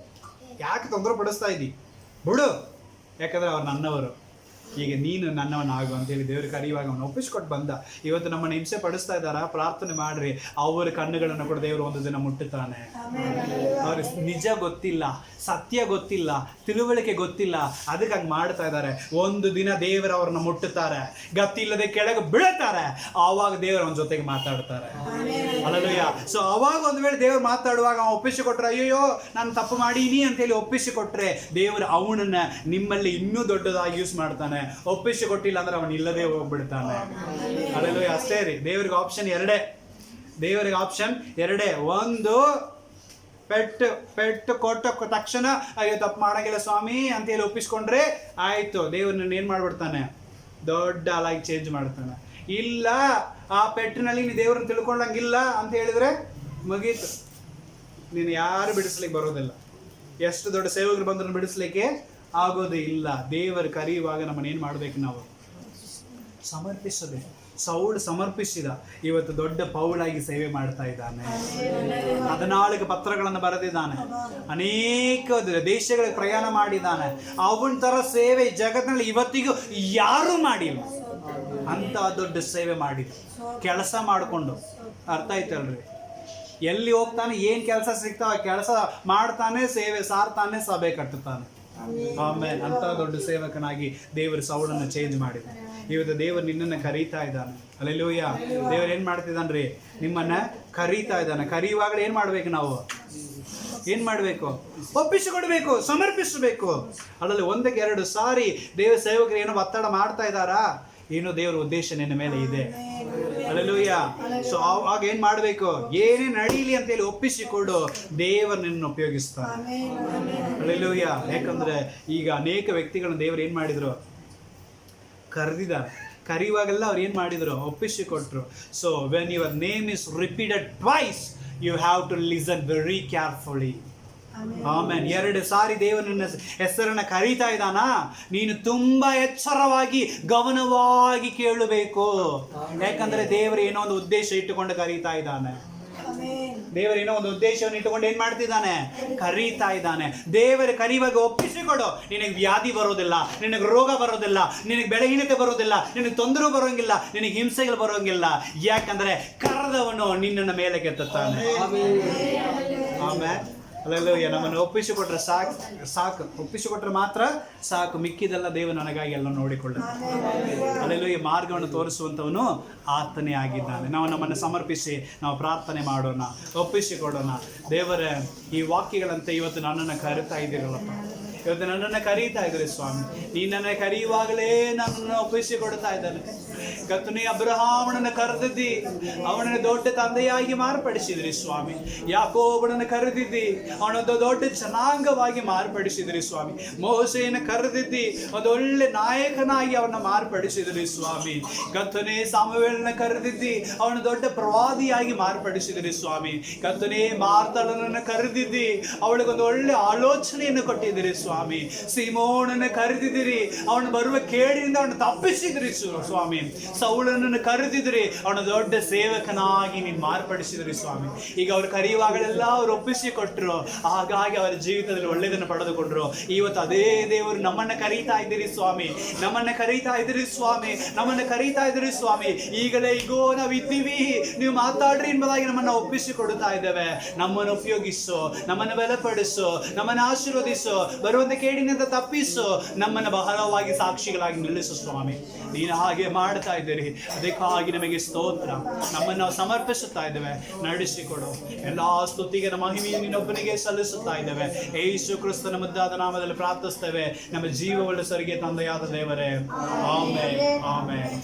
ಯಾಕೆ ತೊಂದರೆ ಪಡಿಸ್ತಾ ಇದ್ದಿ? ಬಿಡು, ಯಾಕಂದ್ರೆ ಅವ್ರು ನನ್ನವರು, ಈಗ ನೀನು ನನ್ನವನಾಗು ಅಂತೇಳಿ ದೇವರು ಕರೆಯುವಾಗ ಅವನು ಒಪ್ಪಿಸ್ಕೊಟ್ಟು ಬಂದ. ಇವತ್ತು ನಮ್ಮನ್ನು ಹಿಂಸೆ ಪಡಿಸ್ತಾ ಇದ್ದಾರಾ? ಪ್ರಾರ್ಥನೆ ಮಾಡ್ರಿ, ಅವರ ಕಣ್ಣುಗಳನ್ನು ಕೂಡ ದೇವರು ಒಂದು ದಿನ ಮುಟ್ಟುತ್ತಾನೆ. ಅವ್ರಿಗೆ ನಿಜ ಗೊತ್ತಿಲ್ಲ, ಸತ್ಯ ಗೊತ್ತಿಲ್ಲ, ತಿಳುವಳಿಕೆ ಗೊತ್ತಿಲ್ಲ, ಅದಕ್ಕೆ ಹಂಗೆ ಮಾಡ್ತಾ ಇದ್ದಾರೆ. ಒಂದು ದಿನ ದೇವರು ಅವ್ರನ್ನ ಮುಟ್ಟುತ್ತಾರೆ, ಗತ್ತಿಲ್ಲದೆ ಕೆಳಗೆ ಬೀಳ್ತಾರೆ. ಆವಾಗ ದೇವರು ಅವನ ಜೊತೆಗೆ ಮಾತಾಡ್ತಾರೆ. ಹಲ್ಲೆಲೂಯಾ. ಸೊ ಅವಾಗ ಒಂದು ವೇಳೆ ದೇವರು ಮಾತಾಡುವಾಗ ಅವನು ಒಪ್ಪಿಸಿಕೊಟ್ರೆ, ಅಯ್ಯೋ ನಾನು ತಪ್ಪು ಮಾಡೀನಿ ಅಂತೇಳಿ ಒಪ್ಪಿಸಿಕೊಟ್ರೆ ದೇವರು ಅವನನ್ನ ನಿಮ್ಮಲ್ಲಿ ಇನ್ನೂ ದೊಡ್ಡದಾಗಿ ಯೂಸ್ ಮಾಡ್ತಾನೆ. ಒಪ್ಪಿಸಿಕೊಟ್ಟಿಲ್ಲ ಅಂದ್ರೆ ಅವನು ಇಲ್ಲದೆ ಹೋಗ್ಬಿಡ್ತಾನೆ. ಹಲ್ಲೆಲೂಯಾ. ಅಷ್ಟೇ ರೀ, ದೇವರಿಗೆ ಆಪ್ಷನ್ ಎರಡೇ. ಒಂದು, ಪೆಟ್ಟು ಕೊಟ್ಟ ತಕ್ಷಣ ಅಯ್ಯೋ ತಪ್ಪು ಮಾಡಂಗಿಲ್ಲ ಸ್ವಾಮಿ ಅಂತೇಳಿ ಒಪ್ಪಿಸ್ಕೊಂಡ್ರೆ ಆಯ್ತು, ದೇವ್ರನ್ನ ಏನು ಮಾಡ್ಬಿಡ್ತಾನೆ? ದೊಡ್ಡ ಆಲಾಗಿ ಚೇಂಜ್ ಮಾಡ್ತಾನೆ. ಇಲ್ಲ, ಆ ಪೆಟ್ಟಿನಲ್ಲಿ ನೀನು ದೇವ್ರನ್ನ ತಿಳ್ಕೊಂಡಂಗಿಲ್ಲ ಅಂತ ಹೇಳಿದ್ರೆ ಮುಗೀತು, ನೀನು ಯಾರು ಬಿಡಿಸ್ಲಿಕ್ಕೆ ಬರೋದಿಲ್ಲ. ಎಷ್ಟು ದೊಡ್ಡ ಸೇವಕರು ಬಂದ್ರು ಬಿಡಿಸ್ಲಿಕ್ಕೆ ಆಗೋದು ಇಲ್ಲ. ದೇವರು ಕರೆಯುವಾಗ ನಮ್ಮನ್ನು ಏನು ಮಾಡಬೇಕು? ನಾವು ಸಮರ್ಪಿಸಬೇಕು. ಸೌಲ್ ಸಮರ್ಪಿಸಿದ, ಇವತ್ತು ದೊಡ್ಡ ಪೌಲಾಗಿ ಸೇವೆ ಮಾಡ್ತಾ ಇದ್ದಾನೆ. 14 ಪತ್ರಗಳನ್ನು ಬರೆದಿದ್ದಾನೆ, ಅನೇಕ ದೇಶಗಳಿಗೆ ಪ್ರಯಾಣ ಮಾಡಿದ್ದಾನೆ. ಅವನ ತರ ಸೇವೆ ಜಗತ್ತಿನಲ್ಲಿ ಇವತ್ತಿಗೂ ಯಾರೂ ಮಾಡಿಲ್ಲ. ಅಂತ ದೊಡ್ಡ ಸೇವೆ ಮಾಡಿದ, ಕೆಲಸ ಮಾಡಿಕೊಂಡು. ಅರ್ಥ ಆಯ್ತಲ್ರಿ? ಎಲ್ಲಿ ಹೋಗ್ತಾನೆ, ಏನು ಕೆಲಸ ಸಿಗ್ತಾವ ಕೆಲಸ ಮಾಡ್ತಾನೆ, ಸೇವೆ ಸಾರ್ತಾನೆ, ಸಭೆ ಕಟ್ಟುತ್ತಾನೆ. ಆಮೇಲೆ ಅಂತ ದೊಡ್ಡ ಸೇವಕನಾಗಿ ದೇವರು ಸೌಲನ್ನು ಚೇಂಜ್ ಮಾಡಿದ್ದಾನೆ. ಇವತ್ತು ದೇವರು ನಿನ್ನನ್ನು ಕರೀತಾ ಇದ್ದಾನೆ. ಹಲ್ಲೆಲೂಯಾ. ದೇವರು ಏನು ಮಾಡ್ತಿದ್ದಾನ್ರಿ? ನಿಮ್ಮನ್ನ ಕರೀತಾ ಇದ್ದಾನೆ. ಕರೆಯುವಾಗಲೇ ಏನು ಮಾಡ್ಬೇಕು? ನಾವು ಏನು ಮಾಡಬೇಕು? ಒಪ್ಪಿಸಿಕೊಡ್ಬೇಕು, ಸಮರ್ಪಿಸಬೇಕು. ಅದರಲ್ಲಿ 1-2 ಸಾರಿ ದೇವ ಸೇವಕರು ಏನೋ ಒತ್ತಡ ಮಾಡ್ತಾ ಇದ್ದಾರಾ? ಏನೋ ದೇವರ ಉದ್ದೇಶ ನಿನ್ನ ಮೇಲೆ ಇದೆ. ಹಲ್ಲೆಲೂಯಾ. ಸೊ ಆವಾಗ ಏನು ಮಾಡಬೇಕು? ಏನೇ ನಡೀಲಿ ಅಂತೇಳಿ ಒಪ್ಪಿಸಿಕೊಡು, ದೇವರು ನಿನ್ನ ಉಪಯೋಗಿಸ್ತಾನೆ. ಹಲ್ಲೆಲೂಯಾ. ಯಾಕಂದ್ರೆ ಈಗ ಅನೇಕ ವ್ಯಕ್ತಿಗಳನ್ನ ದೇವರು ಏನು ಮಾಡಿದ್ರು? ಕರೆದಿದ್ದಾರೆ. ಕರೆಯುವಾಗೆಲ್ಲ ಅವ್ರು ಏನು ಮಾಡಿದ್ರು? ಒಪ್ಪಿಸಿಕೊಟ್ರು. So when your name is repeated twice, you have to listen very carefully. Amen. 2 ಸಾರಿ ದೇವರನ್ನ ಹೆಸರನ್ನ ಕರೀತಾ ಇದ್ದಾನ, ನೀನು ತುಂಬಾ ಎಚ್ಚರವಾಗಿ ಗಮನವಾಗಿ ಕೇಳಬೇಕು. ಯಾಕಂದ್ರೆ ದೇವರು ಏನೋ ಒಂದು ಉದ್ದೇಶ ಇಟ್ಟುಕೊಂಡು ಕರೀತಾ ಇದ್ದಾನೆ. ದೇವರೇನೋ ಒಂದು ಉದ್ದೇಶವನ್ನು ಇಟ್ಟುಕೊಂಡು ಏನ್ ಮಾಡ್ತಿದ್ದಾನೆ, ಕರೀತಾ ಇದ್ದಾನೆ. ದೇವರ ಕರೆಯುವಾಗ ಒಪ್ಪಿಸಿಕೊಡು. ನಿನಗೆ ವ್ಯಾಧಿ ಬರೋದಿಲ್ಲ, ನಿನಗೆ ರೋಗ ಬರೋದಿಲ್ಲ, ನಿನಗೆ ಬೆಳಗಿನತೆ ಬರೋದಿಲ್ಲ, ನಿನಗೆ ತೊಂದರೆ ಬರೋಂಗಿಲ್ಲ, ನಿನಗೆ ಹಿಂಸೆಗಳು ಬರೋಂಗಿಲ್ಲ. ಯಾಕಂದ್ರೆ ಕರೆದವನು ನಿನ್ನನ್ನು ಮೇಲೆ ಕೆತ್ತಾನೆ. ಆಮೇಲೆ ಅಲ್ಲೆಲ್ಲೂಯ್ಯ. ನಮ್ಮನ್ನು ಒಪ್ಪಿಸಿಕೊಟ್ರೆ ಸಾಕು, ಒಪ್ಪಿಸಿಕೊಟ್ರೆ ಮಾತ್ರ ಸಾಕು. ಮಿಕ್ಕಿದೆಲ್ಲ ದೇವರು ನನಗಾಗಿ ಎಲ್ಲ ನೋಡಿಕೊಳ್ಳುತ್ತೆ. ಅಲ್ಲೆಲ್ಲೂಯ್ಯ. ಮಾರ್ಗವನ್ನು ತೋರಿಸುವಂಥವನು ಆತನೇ ಆಗಿದ್ದಾನೆ. ನಾವು ನಮ್ಮನ್ನು ಸಮರ್ಪಿಸಿ ನಾವು ಪ್ರಾರ್ಥನೆ ಮಾಡೋಣ, ಒಪ್ಪಿಸಿಕೊಡೋಣ. ದೇವರೇ, ಈ ವಾಕ್ಯಗಳಂತೆ ಇವತ್ತು ನನ್ನನ್ನು ಕರೀತಾ ಇದ್ದೀರಲ್ಲಪ್ಪ, ಇವತ್ತು ನನ್ನನ್ನು ಕರೀತಾ ಇದ್ದೀರಿ ಸ್ವಾಮಿ. ನೀ ನನ್ನ ಕರೆಯುವಾಗಲೇ ನನ್ನನ್ನು ಒಪ್ಪಿಸಿಕೊಡ್ತಾ ಇದ್ದಾನೆ. ಕರ್ತನೇ, ಅಬ್ರಹಾಮನನ್ನು ಕರೆದಿದ್ದಿ, ಅವನನ್ನು ದೊಡ್ಡ ತಂದೆಯಾಗಿ ಮಾರ್ಪಡಿಸಿದ್ರಿ ಸ್ವಾಮಿ. ಯಾಕೋಬನನ್ನು ಕರೆದಿದ್ದಿ, ಅವನೊಂದು ದೊಡ್ಡ ಜನಾಂಗವಾಗಿ ಮಾರ್ಪಡಿಸಿದ್ರಿ ಸ್ವಾಮಿ. ಮೋಸೆಯನ್ನು ಕರೆದಿದ್ದಿ, ಒಂದು ಒಳ್ಳೆ ನಾಯಕನಾಗಿ ಅವನ್ನ ಮಾರ್ಪಡಿಸಿದ್ರಿ ಸ್ವಾಮಿ. ಕರ್ತನೇ, ಸಾಮುವೇಲನ ಕರೆದಿದ್ದಿ, ಅವನ ದೊಡ್ಡ ಪ್ರವಾದಿಯಾಗಿ ಮಾರ್ಪಡಿಸಿದ್ರಿ ಸ್ವಾಮಿ. ಕರ್ತನೇ, ಮಾರ್ತಳನನ್ನು ಕರೆದಿದ್ದಿ, ಅವಳಿಗೊಂದು ಒಳ್ಳೆ ಆಲೋಚನೆಯನ್ನು ಕೊಟ್ಟಿದ್ದೀರಿ ಸ್ವಾಮಿ. ಸೀಮೋನನ್ನು ಕರೆದಿದ್ದೀರಿ, ಅವನು ಬರುವ ಕೇಡಿನಿಂದ ಅವನು ತಪ್ಪಿಸಿದ್ರಿ ಸ್ವಾಮಿ. ಸೌಲನನ್ನು ಕರೆದಿದ್ರಿ, ಅವನ ದೊಡ್ಡ ಸೇವಕನಾಗಿ ನೀನು ಮಾರ್ಪಡಿಸಿದ್ರಿ ಸ್ವಾಮಿ. ಈಗ ಅವರು ಕರೆಯುವಾಗಲೆಲ್ಲ ಅವರು ಒಪ್ಪಿಸಿಕೊಟ್ರು, ಹಾಗಾಗಿ ಅವರ ಜೀವಿತದಲ್ಲಿ ಒಳ್ಳೆಯದನ್ನು ಪಡೆದುಕೊಂಡ್ರು. ಇವತ್ತು ಅದೇ ದೇವರು ನಮ್ಮನ್ನು ಕರೀತಾ ಇದ್ದೀರಿ ಸ್ವಾಮಿ, ನಮ್ಮನ್ನು ಕರೀತಾ ಇದ್ದೀರಿ ಸ್ವಾಮಿ, ನಮ್ಮನ್ನು ಕರೀತಾ ಇದ್ದೀರಿ ಸ್ವಾಮಿ. ಈಗಲೇ ಈಗೋ ನಾವು ಇದ್ದೀವಿ, ನೀವು ಮಾತಾಡ್ರಿ ಎಂಬುದಾಗಿ ನಮ್ಮನ್ನು ಒಪ್ಪಿಸಿಕೊಡುತ್ತಾ ಇದ್ದೇವೆ. ನಮ್ಮನ್ನು ಉಪಯೋಗಿಸು, ನಮ್ಮನ್ನು ಬಲಪಡಿಸು, ನಮ್ಮನ್ನು ಆಶೀರ್ವದಿಸು, ಬರುವಂತ ಕೇಡಿನಿಂದ ತಪ್ಪಿಸು, ನಮ್ಮನ್ನು ಬಹಳವಾಗಿ ಸಾಕ್ಷಿಗಳಾಗಿ ನಿಲ್ಲಿಸು ಸ್ವಾಮಿ. ನೀನು ಹಾಗೆ ಮಾಡ್ತಾ ಇದ್ದೀರಿ, ಅದಕ್ಕಾಗಿ ನಮಗೆ ಸ್ತೋತ್ರ. ನಮ್ಮನ್ನು ನಾವು ಸಮರ್ಪಿಸುತ್ತಾ ಇದ್ದೇವೆ, ನಡೆಸಿಕೊಡು. ಎಲ್ಲಾ ಸ್ತುತಿಗೆ ನಮ್ಮ ಮಹಿಮೆಯನ್ನು ನಿನ್ನೊಬ್ಬನಿಗೆ ಸಲ್ಲಿಸುತ್ತಾ ಇದ್ದೇವೆ. ಯೇಸು ಕ್ರಿಸ್ತನ ಮುದ್ದಾದ ನಾಮದಲ್ಲಿ ಪ್ರಾರ್ಥಿಸ್ತೇವೆ, ನಮ್ಮ ಜೀವವುಳ್ಳ ಸರಿಗೆ ತಂದೆಯಾದ ದೇವರೇ. Amen, amen.